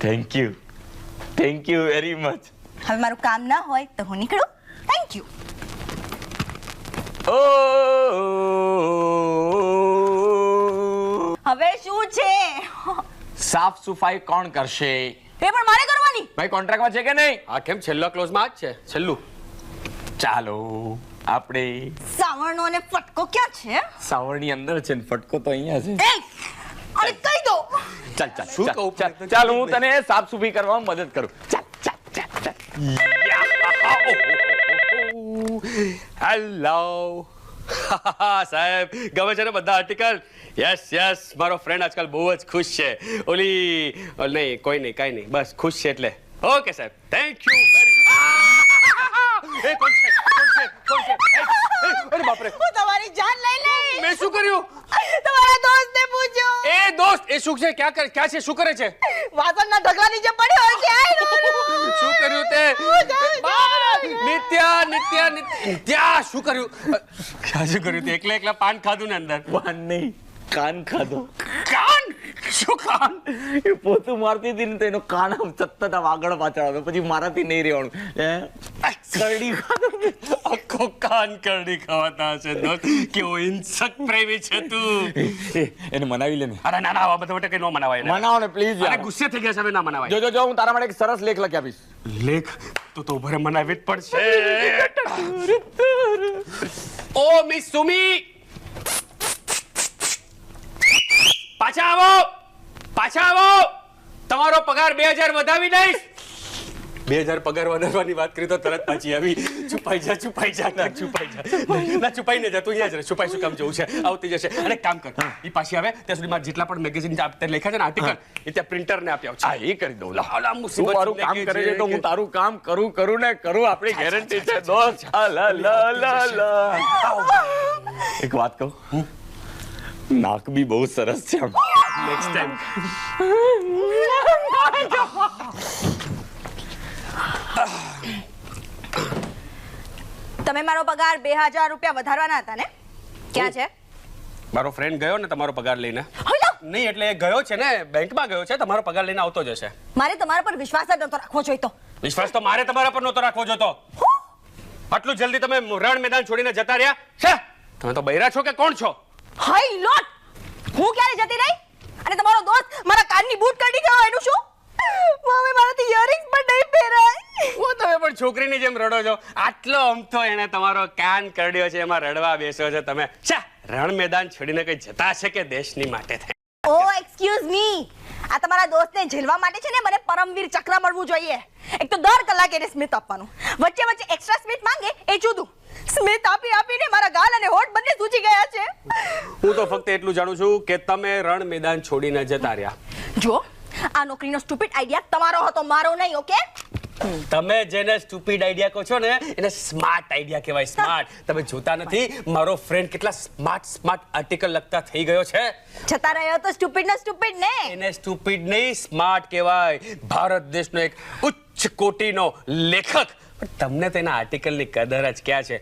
Thank you very much. હવે મારું કામ ના હોય તો હું નીકળું. Thank you. હવે શું છે? સાફ સફાઈ કોણ કરશે? એ પણ મારે કરવાની. ભાઈ, કોન્ટ્રાક્ટમાં છે કે નહીં? આ કેમ છેલ્લા ક્લોઝમાં જ છે? છેલ્લું. ચાલો આપણે. સાવરણો અને ફટકો ક્યાં છે? સાવરણી અંદર છે ને ફટકો તો અહીંયા છે. એ અરે કહી દો. ચાલ શું કહું? ચાલ, હું તને સાફ સફાઈ કરવામાં મદદ કરું. ચાલ. હેલો. સાહેબ, ગમે છે ને બધા આર્ટિકલ? યસ, મારો ફ્રેન્ડ આજકાલ બહુ જ ખુશ છે. નહીં, કોઈ નહીં, કાંઈ નહીં, બસ ખુશ છે એટલે. ઓકે સાહેબ, થેન્ક યુ વેરી મચ. કોણ છે? અરે બાપરે, હું તમારી જાન લઈ લઈશ. મેં શું કર્યું? તમારા દોસ્તને પૂછો. એ દોસ્ત, એ શું છે? ક્યાં છે? શું કરે છે? વાસણના ઢગલા નીચે પડ્યો હોય કે આઈ નો. શું કર્યું તે? નિત્યા, શું કર્યું? શું કર્યું તે? એકલા પાન ખાધું ને અંદર? પાન નહીં, કાન ખાધો. કાન? શું કાન? એ પોતું મારતી હતી ને તો એનો કાન આમ સતત આમ આગળ પાછળ આવતો. પછી મારાથી નહીં રહેવાનું. કરડી ખાધો. આખો કાન કરડી ખવાતા હશે દોસ્ત. કેવો હિંસક પ્રેમી છે તું. એને મનાવી લે ને. અરે ના, આવા બધા માટે કઈ ન મનાવાય ને. મનાવો ને પ્લીઝ અરે યાર. ગુસ્સે થઈ ગયા છે, હવે ના મનાવાય. જો હું તારા માટે એક સરસ લેખ લખી આપીશ. લેખ તો ભરે મનાવી જ પડશે. ઓ મિસ સુમી, પાછા આવો. તમારો પગાર 2000 વધાવી દઈશ. 2000 પગાર વધારવાની વાત કરી તો તરત પાછી આવી. છુપાઈ જા. ના, છુપાઈ ને જા. તું અહીંયા જ રહે. છુપાઈ શું કામ જવું છે? આવતી જશે. અને કામ કર, એ પાછી આવે ત્યાં સુધી જેટલા પણ મેગેઝીન લખ્યા છે ને આર્ટિકલ, એ ત્યાં પ્રિન્ટર ને આપી આવ. એ કરી દઉં. તું મારું કામ કરે છે તો હું તારું કામ કરું ને આપણી ગેરંટી છે દોસ્ત. એક વાત કહું, નાક બી બહુ સરસ છે. Next time. તમે મારો પગાર 2000 રૂપિયા વધારવાના હતા ને? ક્યાં છે? મારો ફ્રેન્ડ ગયો ને તમારો પગાર લઈને. હલો, નહીં એટલે એ ગયો છે ને, બેંકમાં ગયો છે, તમારો પગાર લઈને આવતો જશે. મારે તમારા પર વિશ્વાસ જ નતો રાખવો જોઈતો. વિશ્વાસ તો મારે તમારા પર નહોતો રાખવો જોતો. આટલું જલ્દી તમે રણ મેદાન છોડીને જતા રહ્યા છે? તમે તો બૈરા છો કે કોણ છો? હાય લોટ, હું ક્યારે જતી રહી? અને તમારો દોસ્ત મારા કાનની બૂટ કાઢી ગયો, એનું શું? હવે મારાથી ઇયરિંગ્સ પણ નહીં પહેરાય. હું તમે પણ છોકરીની જેમ રડો છો. આટલો અમથો એને તમારો કાન કરડ્યો છે, એમાં રડવા બેસો છો તમે. શા રણ મેદાન છોડીને કઈ જતા છે કે દેશની માટે થાય? ઓ એક્સક્યુઝ મી, આ તમારા દોસ્તને ઝેલવા માટે છે ને મને પરમવીર ચક્ર મળવું જોઈએ. એક તો દર કલાકે એને સ્મિત આપવાનું, વચ્ચે વચ્ચે એક્સ્ટ્રા સ્મિત માંગે એ જુદું. સ્મિત આપી આપીને મારા ગાલ અને હોઠ બંને સૂજી ગયા છે. હું તો ફક્ત એટલું જાણું છું કે તમે રણ મેદાન છોડીને જતા રહ્યા. જો આ નોકરીનો સ્ટુપિડ આઈડિયા તમારો હતો, મારો નહીં. ઓકે, તમે જેને સ્ટુપિડ આઈડિયા કહો છો ને એને સ્માર્ટ આઈડિયા કહેવાય. સ્માર્ટ. તમે જોતા નથી મારો ફ્રેન્ડ કેટલા સ્માર્ટ આર્ટિકલ લખતા થઈ ગયો છે. જતા રહ્યો તો સ્ટુપિડ ને સ્ટુપિડ ને. એને સ્ટુપિડ નહીં સ્માર્ટ કહેવાય. ભારત દેશનો એક ઉચ્ચ કોટીનો લેખક. પણ તમને તેના આર્ટિકલની કદર જ ક્યાં છે?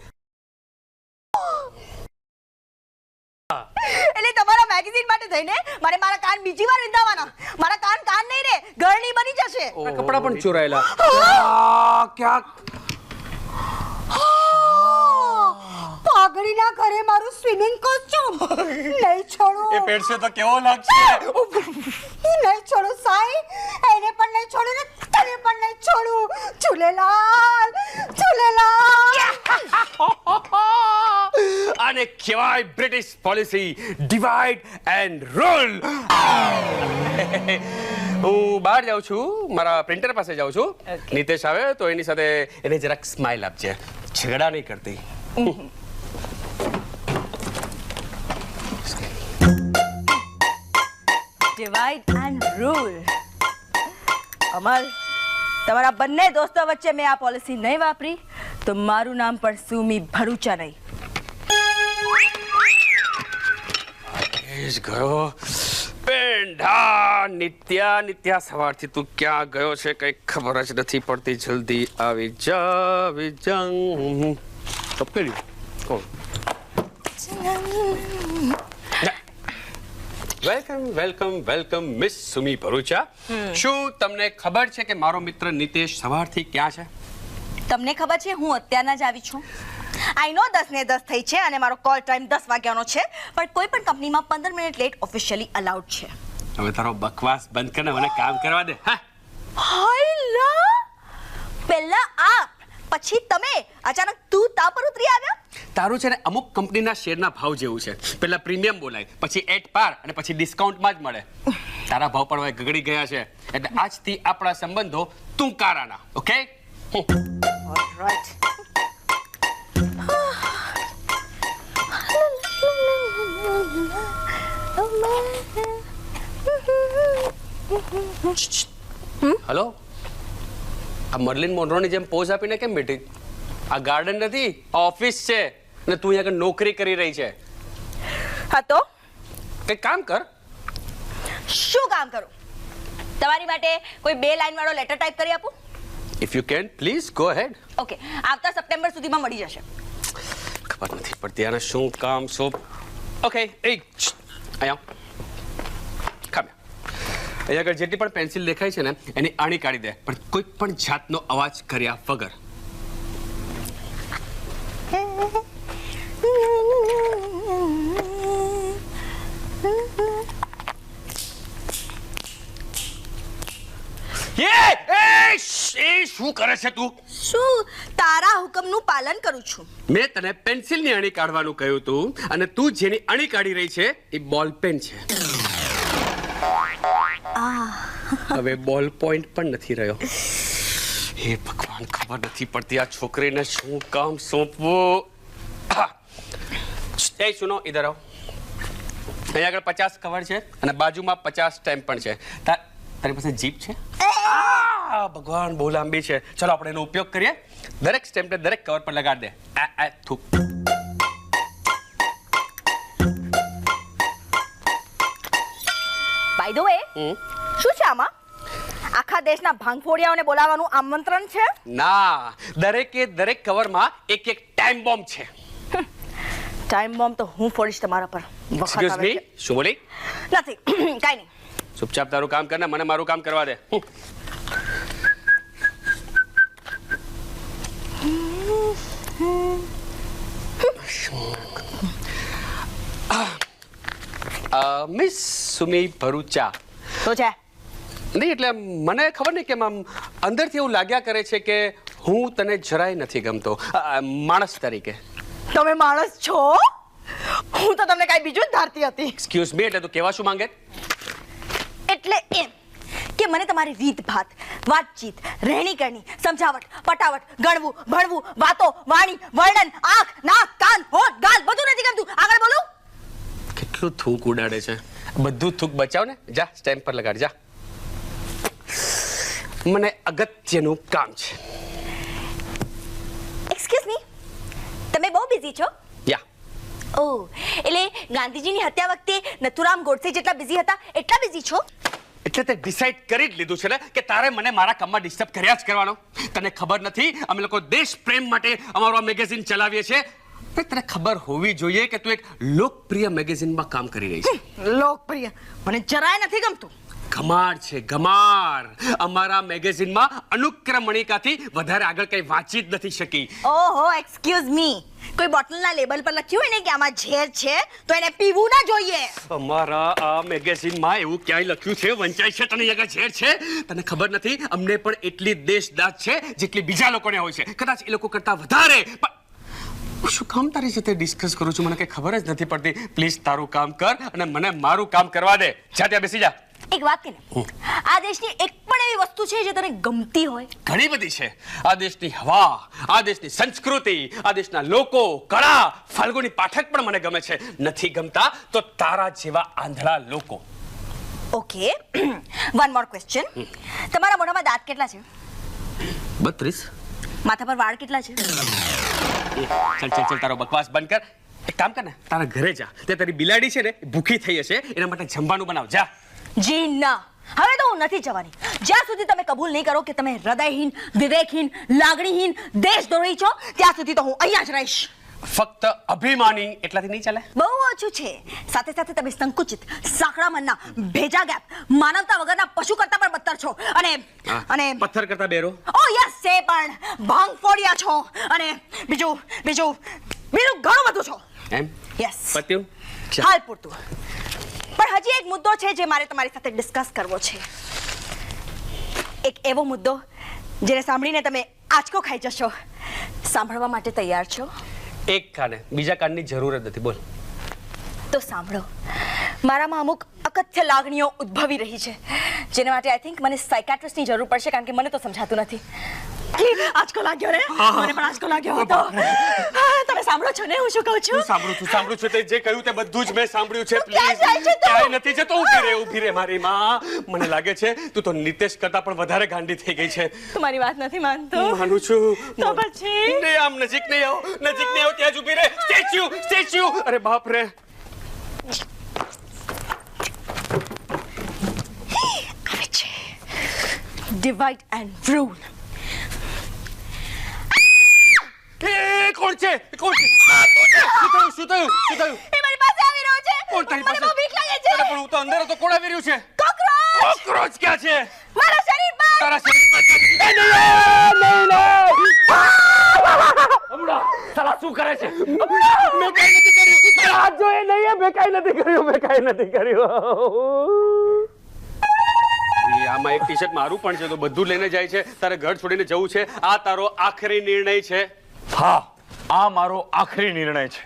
એટલે તમારા મેગેઝિન માટે થઈને મારે મારા કાન બીજી વાર વિંધાવાના. મારા કાન નહીં રે, ગળણી બની જશે. કપડા પણ ચોરાયેલા. ક્યાંક પાઘડીના ઘરે મારું સ્વિમિંગ કોસ્ચ્યુમ નહીં છોડું. એ પહેરશે તો કેવો લાગશે? નહીં છોડું સાઈ, એને પણ નહીં છોડું ને તને પણ નહીં છોડું. ઝૂલેલાલ, ઝૂલેલાલ. આને કહેવાય British policy, divide and rule. હું બહાર જાઉં છું, મારા પ્રિન્ટર પાસે જાઉં છું. નિતેશ આવે તો એની સાથે એને જરાક સ્માઇલ આપજે. ઝઘડા નહીં કરતી. Divide and rule. અમલ, તમારા બંને દોસ્તો વચ્ચે મેં આ પોલિસી નહીં વાપરી તો મારું નામ પણ સુમી ભરૂચા નહીં. ગયો પેંડા. નિત્યા સવારથી તું ક્યાં ગયો છે કઈ ખબર જ નથી પડતી. જલ્દી આવી જા. Welcome miss Sumi Bharucha. શું તમને ખબર છે કે મારો મિત્ર નિતેશ સવારથી ક્યાં છે? તમને ખબર છે હું અત્યારના જ આવી છું. આઈ નો 10 ને 10 થઈ છે અને મારો કોલ ટાઈમ 10 વાગ્યાનો છે, પણ કોઈ પણ કંપનીમાં 15 મિનિટ લેટ ઓફિશિયલી અલાઉડ છે. હવે તારો બકવાસ બંધ કરીને મને કામ કરવા દે. હાયલા, પહેલા આપ, પછી તમે. અચાનક તું તા પર ઉતરી આવ્યા. તારું છે ને અમુક કંપનીના શેરના ભાવ જેવું છે. પહેલા પ્રીમિયમ બોલાય, પછી એટ પાર અને પછી ડિસ્કાઉન્ટમાં જ મળે. તારા ભાવ પણ હવે ગગડી ગયા છે, એટલે આજથી આપણા સંબંધો તુંકારાના. ઓકે? ઓલરાઈટ. હેલો, આ મર્લિન મોન્રોની જેમ પોઝ આપીને કેમ બેઠી? આ ગાર્ડન નથી, આ ઓફિસ છે અને તું અહીંયા નોકરી કરી રહી છે. હા તો કંઈક કામ કર. શું કામ કરું? તમારી માટે કોઈ 2 લાઈન વાળો લેટર ટાઈપ કરી આપું? If you can please go head. Okay, આવતા સપ્ટેમ્બર સુધીમાં મળી જશે. ખબર નથી પડતી આને શું કામ શું. ઓકે, એ અહીંયા ખામે અહીંયા આગળ જેટલી પણ પેન્સિલ દેખાય છે ને એની આણી કાઢી દે, પણ કોઈ પણ જાતનો અવાજ કર્યા વગર. શું કરે છે તું? શું તારા હુકમનું પાલન કરું છું. મેં તને પેન્સિલની અણી કાઢવાનું કહ્યું હતું અને તું જેની અણી કાઢી રહી છે એ બોલ પેન છે. હવે બોલ પોઈન્ટ પણ નથી રહ્યો. હે ભગવાન, ખબર નથી પડતી આ છોકરીને શું કામ સોંપવું. એ સુનો, ઇધર આવો. અહીંયા આગળ 50 કવર છે અને બાજુમાં 50 સ્ટેમ્પ પણ છે. તારી પાસે જીપ છે? ભગવાન, બહુ લાંબી છે. ચલો આપણે એનો ઉપયોગ કરીએ. દરેક સ્ટેમ્પને દરેક કવર પર લગાડી દે. થૂક. બાય ધ વે શું છે આમાં? આખા દેશના ભાંગફોડિયાઓને બોલાવવાનું આમંત્રણ છે? ના, દરેક કવરમાં એક ટાઈમ બોમ્બ છે. ટાઈમ બોમ્બ તો હું ફોડીશ તમારા પર. એક્સક્યુઝ મી, શું બોલી? નથી કાઈ નહીં. ચૂપચાપ તારું કામ કર ને મને મારું કામ કરવા દે. મિસ સુમી ભરૂચા. તો છે નહીં એટલે મને ખબર નહીં કે આમ અંદરથી એવું લાગ્યા કરે છે કે હું તને જરાય નથી ગમતો માણસ તરીકે. તમે માણસ છો? હું તો તમને કાંઈ બીજું જ ધારતી હતી. એક્સક્યુઝ મી, એટલે તું કેવા શું માંગે? એટલે એમ કે મને તમારી રીત ભાત, વાતચીત, રહેણી કરણી, સમજાવટ, પટાવટ, ગણવું, ભણવું, વાતો, વાણી, વર્ણન, આંખ, નાક, કાન, હોઠ, ગાલ બધું નથી ગમતું. આગળ બોલો. કેટલું થૂક ઉડાડે છે. બધું થૂક બચાવ ને, જા સ્ટેમ્પ પર લગાડ જા. મને અગત્યનું કામ છે. એક્સક્યુઝ મી, તમે બહુ બિઝી છો? યા. ઓહ, એટલે ગાંધીજીની હત્યા વખતે નથુરામ ગોડસે જેટલા બિઝી હતા એટલા બિઝી છો? એટલે તે ડિસાઈડ કરી જ લીધું છે ને કે તારે મને મારા કામમાં ડિસ્ટર્બ કર્યા જ કરવાનો. તને ખબર નથી અમે લોકો દેશ પ્રેમ માટે અમારો આ મેગેઝિન ચલાવીએ છીએ. તને ખબર હોવી જોઈએ કે તું એક લોકપ્રિય મેગેઝિનમાં કામ કરી રહી છે. લોકપ્રિય મને જરાય નથી ગમતું. ગમાર છે ગમાર. અમારા મેગેઝિનમાં અનુક્રમણિકાથી વધારે આગળ કઈ વાંચી જ નથી શકી. ઓહો, એક્સક્યુઝ મી, કોઈ બોટલના લેબલ પર લખ્યું હોય ને કે આમાં ઝેર છે તો એને પીવું ના જોઈએ. અમારા આ મેગેઝિનમાં એવું ક્યાંય લખ્યું છે વંચાય છે તને આગળ ઝેર છે? તને ખબર નથી અમને પણ એટલી દેશદાજ છે જેટલી બીજા લોકોને હોય છે, કદાચ એ લોકો કરતા વધારે. પણ શું કામ તારી સાથે ડિસ્કસ કરું છું મને કઈ ખબર જ નથી પડતી. પ્લીઝ તારું કામ કર અને મને મારું કામ કરવા દે. જા ત્યાં બેસી જા. એક વાત કે આ દેશની એક પણ એવી વસ્તુ છે જે તને ગમતી હોય? ઘણી બધી છે. આ દેશની હવા, આ દેશની સંસ્કૃતિ, આ દેશના લોકો, કળા, ફાલ્ગુની પાઠક પણ મને ગમે છે. નથી ગમતા તો તારા જેવા આંધળા લોકો. Okay, one more question. તમારા મોઢામાં દાંત કેટલા છે? 32. માથા પર વાળ કેટલા છે? ચલ તારો બકવાસ બંધ કર. એક કામ કર ને, તારા ઘરે જા. તે તારી બિલાડી છે ને ભૂખી થઈ હશે, એના માટે જમવાનું બનાવ. જા. જી ના, હવે તો હું નથી જવાની જ્યાં સુધી તમે કબૂલ નહીં કરો કે તમે હૃદયહીન, વિવેકહીન, લાગણીહીન, દેશદ્રોહી છો ત્યાં સુધી તો હું અહીંયા જ રહીશ. ફક્ત અભિમાની એટલાથી નહીં ચાલે. બહુ ઓછું છે. સાથે સાથે તમે સંકુચિત, સાંકડા મનના, ભેજા ગેપ, માનવતા વગરના પશુ કરતા પણ બદતર છો. અને પથ્થર કરતા બેરો. ઓ યસ, છે પણ ભાંગફોડિયા છો. અને બીજું ઘણું બધું છો. એમ? યસ. પત્યું? હાલ પૂરતું. પણ હજી એક મુદ્દો છે જે મારે તમારી સાથે ડિસ્કસ કરવો છે. એક એવો મુદ્દો જેને સાંભળીને તમે આંચકો ખાઈ જશો. સાંભળવા માટે તૈયાર છો? એક કાને, બીજા કાનની જરૂર જ નથી. બોલ. તો સાંભળો. મારામાં અમુક અકથ્ય લાગણીઓ ઉદ્ભવી રહી છે જેને માટે આઈ થિંક મને સાયકાટ્રિસ્ટની જરૂર પડશે કારણ કે મને તો સમજાતું નથી. આંચકો લાગ્યો ને? મને પણ આંચકો લાગ્યો હતો. તમે સાંભળો છો ને હું શું કહું છું? સાંભળું છું. તે જે કહ્યું તે બધું જ મેં સાંભળ્યું છે. ક્યાં જાય છે તું? ક્યાંય નથી જતો. ઊભી રહે મારી માં. મને લાગે છે તું તો નિતેશ કરતા પણ વધારે ગાંડી થઈ ગઈ છે. તમારી વાત નથી માનતો? માનું છું. તો પછી નહીં, આમ નજીક નહીં આવો ત્યાં જ ઊભી રહે. સ્ટેચ્યુ. અરે બાપ રે. આવે છે ડિવાઇડ એન્ડ રૂલ. કોણ છે? શું થયું? એ મારી પાસે આવી રહ્યો છે. કોણ તારી પાસે? મને બહુ બીક લાગે છે. અરે પણ હું તો અંદર હતો. કોણ આવી રહ્યું છે? કોકરોચ ક્યાં છે? મારા શરીર પર. તારા શરીર પર? હમણાં સાલા શું કરે છે? મેં કાંઈ નથી કર્યું. આ જો એ નહીં, મેં કાંઈ નથી કર્યું. આમાં એક ટી-શર્ટ મારું પણ છે તો બધું લઈને જાય છે. તારે ઘર છોડીને જવું છે? આ તારો આખરી નિર્ણય છે? હા, આ મારો આખરી નિર્ણય છે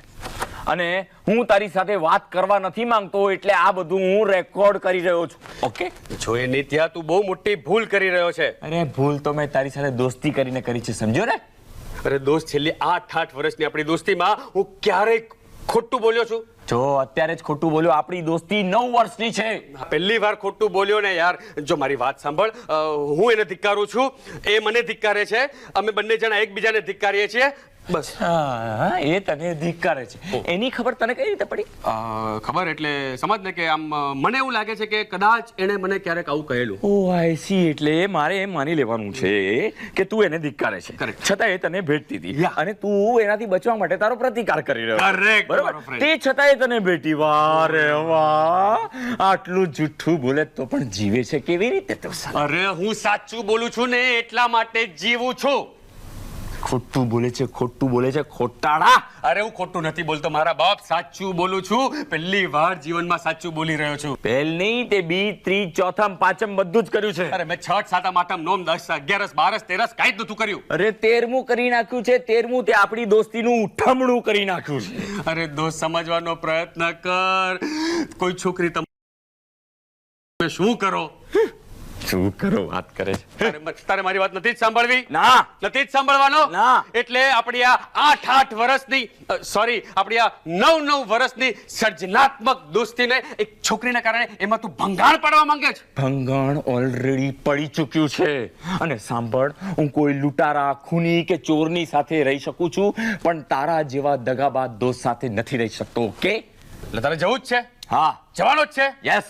અને હું તારી સાથે વાત કરવા નથી માંગતો એટલે આ બધું હું રેકોર્ડ કરી રહ્યો છું. ઓકે? જો એ નિત્યા તું બહુ મોટી ભૂલ કરી રહ્યો છે. અરે ભૂલ તો મેં તારી સાથે દોસ્તી કરીને કરી છે, સમજ્યો ને? અરે દોસ્ત, છેલ્લી 8 વર્ષની આપણી દોસ્તીમાં હું ક્યારેય ખોટું બોલ્યો છું? જો અત્યારે જ ખોટું બોલ્યો. આપણી દોસ્તી 9 વર્ષની છે. પહેલી વાર ખોટું બોલ્યો ને યાર. જો મારી વાત સાંભળ, હું એને ધિક્કારું છું, એ મને ધિક્કારે છે. અમે બંને જણા એકબીજાને ધિક્કારીએ છીએ. બસ. હા, એ તને ધિક્કારે છે. એની ખબર તને કઈ રીતે પડી? ખબર એટલે સમજ ને કે આમ મને એવું લાગે છે કે કદાચ એણે મને ક્યારેક આવું કહેલું. ઓ આઈ સી. એટલે મારે એમ માની લેવાનું છે કે તું એને ધિક્કારે છે, Correct. છતાં એ તને ભેટતી હતી Yeah. અને તું એનાથી બચવા માટે તારો પ્રતિકાર કરી રહ્યો. Correct, બરાબર? મારો friend. તે છતાં એ તને ભેટી. વાહ રે વાહ, આટલું જુઠ્ઠું બોલે તો પણ જીવે છે કેવી રીતે તું? અરે હું સાચું બોલું છું ને એટલા માટે જ જીવું છું. ખોટું બોલે છે, ખોટું બોલે છે, ખોટાડા. અરે હું ખોટું નથી બોલતો મારા બાપ, સાચું બોલું છું. પહેલી વાર જીવનમાં સાચું બોલી રહ્યો છું. પહેલ નહીં, તે બી, ત્રી, ચોથમ, પાંચમ બધું જ કર્યું છે. અરે મેં 6, 7, 8, 9, 10, 11, 12, 13 કાંઈ જ નતું કર્યું. અરે 13મું કરી નાખ્યું છે. 13મું તે આપણી દોસ્તીનું ઉઠમણું કરી નાખ્યું છે. અરે દોસ્ત સમજવાનો પ્રયત્ન કર. કોઈ છોકરી તમે શું કરો? શું કરો વાત કરે છે? તારે મારી વાત નથી જ સાંભળવી? ના. નથી જ સાંભળવાનો? ના. એટલે આપણી આ 8 વર્ષની સોરી આપણી આ 9 વર્ષની સર્જનાત્મક દોસ્તીને એક છોકરીના કારણે એમાં તું ભંગાણ પાડવા માંગે છે? ભંગાણ ઓલરેડી પડી ચૂક્યું છે. અને સાંભળ, હું કોઈ લૂંટારા, ખૂની કે ચોરની સાથે રહી શકું છું, પણ તારા જેવા દગાબાજ દોસ્ત સાથે નથી રહી શકતો. ઓકે? એટલે તારે જવું જ છે? હા. જવાનો જ છે? યસ.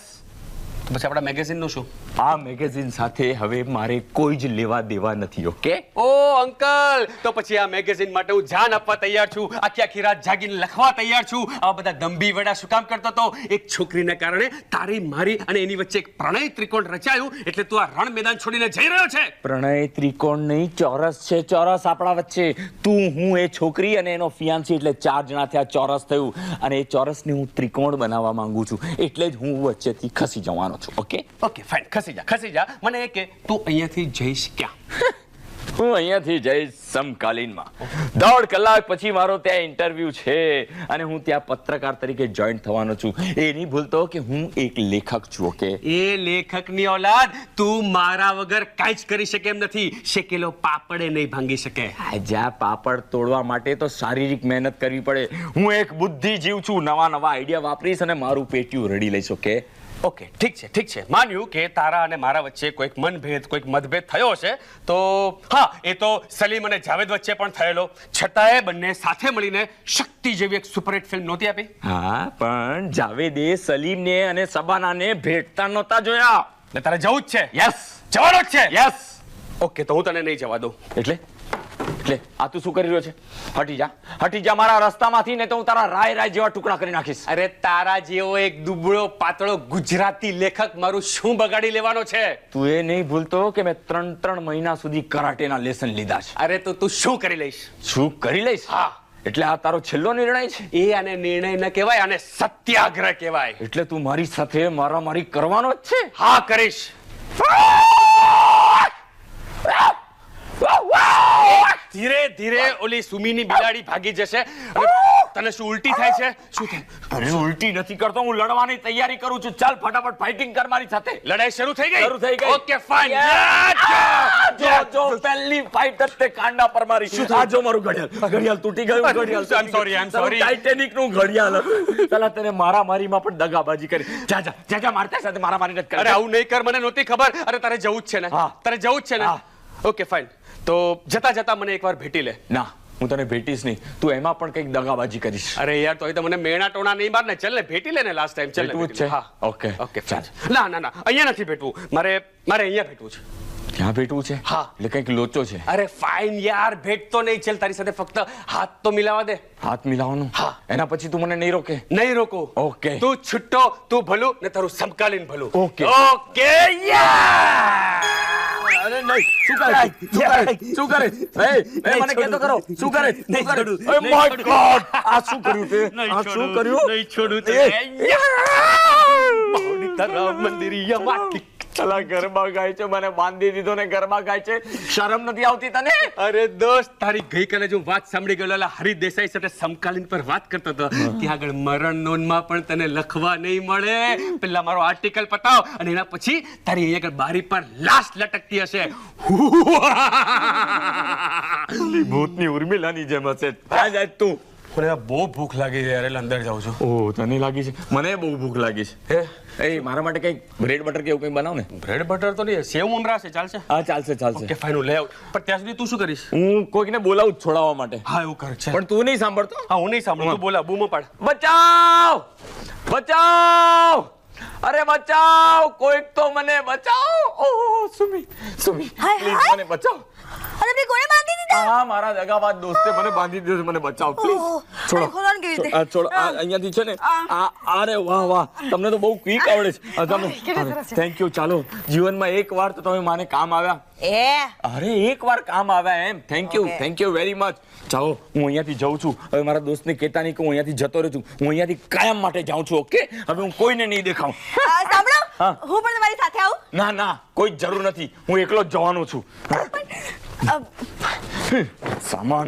પછી આપણા મેગેઝિનનું શું? આ મેગેઝિન સાથે હવે મારે કોઈ જ લેવા દેવા નથી. ઓકે? ઓ અંકલ, તો પછી આ મેગેઝિન માટે હું જાન આપવા તૈયાર છું. આખી રાત જાગીને લખવા તૈયાર છું. આવા બધા દંભી વેડા શું કામ કરતો તો? એક છોકરીને કારણે તારી મારી અને એની વચ્ચે એક પ્રણય ત્રિકોણ રચાયું, એટલે તું આ રણ મેદાન છોડીને જઈ રહ્યો છે? પ્રણય ત્રિકોણ નહીં, ચોરસ છે. ચોરસ આપણા વચ્ચે. તું, હું, એ છોકરી અને એનો ફિયાન્સી, એટલે 4 જણા થયા. ચોરસ થયું. અને એ ચોરસને હું ત્રિકોણ બનાવવા માંગુ છું. એટલે જ હું વચ્ચેથી ખસી જવાનો છું. ઓકે? ઓકે ફાઇન, ખસી જા. મને એ કે તું અહીંયાથી જઈશ ક્યાં? હું અહીંયાથી જઈશ સમકાલીનમાં. 1.5 કલાક પછી મારો ત્યાં ઇન્ટરવ્યુ છે અને હું ત્યાં પત્રકાર તરીકે જોઈન થવાનો છું. એ નહીં ભૂલતો કે હું એક લેખક છું. ઓકે? એ લેખકની ઓલાદ તું મારા વગર કાંઈ જ કરી શકે એમ નથી. શેકેલો પાપડે નહીં ભાંગી શકે. જ્યાં પાપડ તોડવા માટે તો શારીરિક મહેનત કરવી પડે. હું એક બુદ્ધિજીવ છું. નવા આઈડિયા વાપરીશ અને મારું પેટ્યું રડી લઈશ. ઓકે? ઓકે, ઠીક છે. માન્યું કે તારા અને મારા વચ્ચે કોઈક મનભેદ, કોઈક મતભેદ થયો છે. તો હા, એ તો સલીમ અને જાવેદ વચ્ચે પણ થયેલો. છતાંય બંને સાથે મળીને શક્તિ જેવી એક સુપરહિટ ફિલ્મ નહોતી આપી? હા, પણ જાવેદે સલીમને અને સબાનાને ભેટતા નહોતા જોયા. એટલે તારે જવું જ છે? યસ. જવાનો જ છે? યસ. ઓકે, તો હું તને નહીં જવા દઉં. એટલે આ તું શું કરી રહ્યો છે? હટી જા મારા રસ્તામાંથી, ને તો હું તારા રાય જેવા ટુકડા કરી નાખીશ. અરે તારા જેવો એક દુબળો પાતળો ગુજરાતી લેખક મારું શું બગાડી લેવાનો છે? તું એ નહીં ભૂલતો કે મેં 3 મહિના સુધી કરાટેના લેસન લીધા છે. અરે તો તું શું કરી લઈશ? શું કરી લઈશ? હા. એટલે આ તારો છેલ્લો નિર્ણય છે? એ આને નિર્ણય ન કહેવાય, આને સત્યાગ્રહ કહેવાય. એટલે તું મારી સાથે મારામારી કરવાનો જ છે? હા, કરીશ. ધીરે ધીરે ઓલી સુમીની બિલાડી ભાગી જશે. તને શું ઉલટી થાય છે? શું થાય? અરે ઉલટી નથી કરતો, હું લડવાની તૈયારી કરું છું. ચાલ ફટાફટ ફાઇટિંગ કર મારી સાથે. લડાઈ શરૂ થઈ ગઈ? શરૂ થઈ ગઈ. Okay fine. જો પહેલી ફાઇટ જ તે કાંડા પર મારી. શું આ જો મારું ઘડિયાળ તૂટી ગયું. I'm sorry. ટાઇટેનિક નું ઘડિયાળ હતું. ચાલ તને મારામારીમાં પણ દગાબાજી કરી. જા મારતા સાથે મારામારી નથી કરી. અરે આવું નહીં કર, મને નહોતી ખબર. અરે તારે જવું જ છે ને? હા. તારે જવું જ છે ને? Okay fine. તો જતા મને એકવાર ભેટી લે. ના, હું તને ભેટીશ નહીં. તું એમાં પણ કઈક દગાબાજી કરીશ. અરે યાર, તો મને મેણા ટોણા નહીં માર ને. ચાલ ને ભેટી લે ને લાસ્ટ ટાઈમ. ચાલ ભેટવું જ છે? હા. ઓકે ચાલ. ના અહીંયા નથી ભેટવું. મારે અહીંયા ભેટવું છે. ત્યાં ભેટવું છે? હા. એટલે કઈક લોચો છે? અરે ફાઇન યાર, ભેટ તો નહીં. ચાલ તારી સાથે ફક્ત હાથ તો મિલાવા દે. હાથ મિલાવવાનું? હા. એના પછી તું મને નહીં રોકે? નહીં રોકો. ઓકે. તું છૂટો, તું ભલું ને તારું સમકાલીન ભલું. ઓકે. અરે નહીં. શું કરે? મને કહેતો કરો. શું કરે? Oh my God! આ શું કર્યું તે? આ શું કર્યું? નહીં છોડું તે. બાવડી તારા મંદિરિયામાં. ચલા ગરબા ગાય છે, મને બાંધી દીધો ને ગરબા ગાય છે. શરમ નથી આવતી તને? અરે દોસ્ત, તારી ગઈકાલે જો વાત સાંભળી ગયેલો હરી દેસાઈ સાથે સમકાલીન પર વાત કરતો હતો, ત્યાં આગળ મરણ નોંધમાં પણ તને લખવા નહીં મળે. પેલા મારો આર્ટિકલ પતાવ અને એના પછી તારી અહીંયા આગળ બારી પર લાશ લટકતી હશે. ભૂતની ઉર્મિલાની જેમ હશે. ક્યાં જાય તું? મને બહુ ભૂખ લાગી છે યાર, એટલે અંદર જાઉં છું. ઓહ, તને લાગી છે? મને બહુ ભૂખ લાગી છે. એ મારા માટે કંઈક બ્રેડ બટર કે એવું કંઈ બનાવ ને. બ્રેડ બટર તો નહીં, સેવ મમરા છે, ચાલશે? હા, ચાલશે ચાલશે. ઓકે ફાઇન, હું લઈ આવું. પણ ત્યાં સુધી તું શું કરીશ? હું કોઈકને બોલાવું જ છોડાવવા માટે. હા એવું કર છે. પણ તું નહીં સાંભળતો. હા હું નહીં સાંભળું, તું બોલા, બૂમો પાડ. બચાવ બચાવ, અરે બચાવ, કોઈક તો મને બચાવ. ઓહ સુમી સુમી, હાય, પ્લીઝ હાય. મને બચાવ. અને મેં ગોળે બાંધી દીધા. હા, મારા દગાબાજ દોસ્તે મને બાંધી દીધો છે, મને બચાવ પ્લીઝ. ઓહ, છોડો અરે ખોલવાનું કેવી રીતે? છોડો. અહીંયાથી છે ને અરે વાહ વાહ, તમને તો બહુ ક્વિક આવડે છે. તમે થેન્ક યુ. ચાલો, જીવનમાં એક વાર તો તમે માને કામ આવ્યા. અરે એક વાર કામ આવ્યા એમ. Thank you very much. ચાલો, હું અહીંયાથી જાઉં છું. હવે મારા દોસ્તને કહેતા નહીં કે હું અહીંયાથી જતો રહું છું. હું અહીંયાથી કાયમ માટે જાઉં છું. ઓકે, હવે હું કોઈને નહીં દેખાઉં. સાંભળો, હા. હું પણ તમારી સાથે આવું. ના ના, કોઈ જ જરૂર નથી. હું એકલો જ જવાનો છું. સામાન.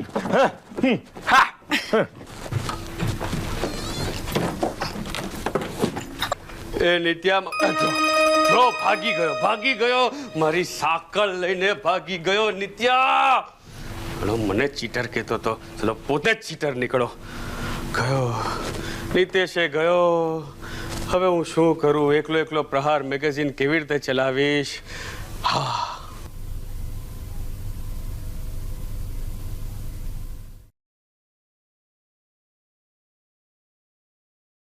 એ નિત્યા, જો ભાગી ગયો, મારી સાકળ લઈને ભાગી ગયો નિત્યા. હલો, મને ચીટર કહેતો તો, ચલો પોતે જ ચીટર નીકળો. ગયો નિતેશે ગયો. હવે હું શું કરું? એકલો પ્રહાર મેગેઝિન કેવી રીતે ચલાવીશ? હા,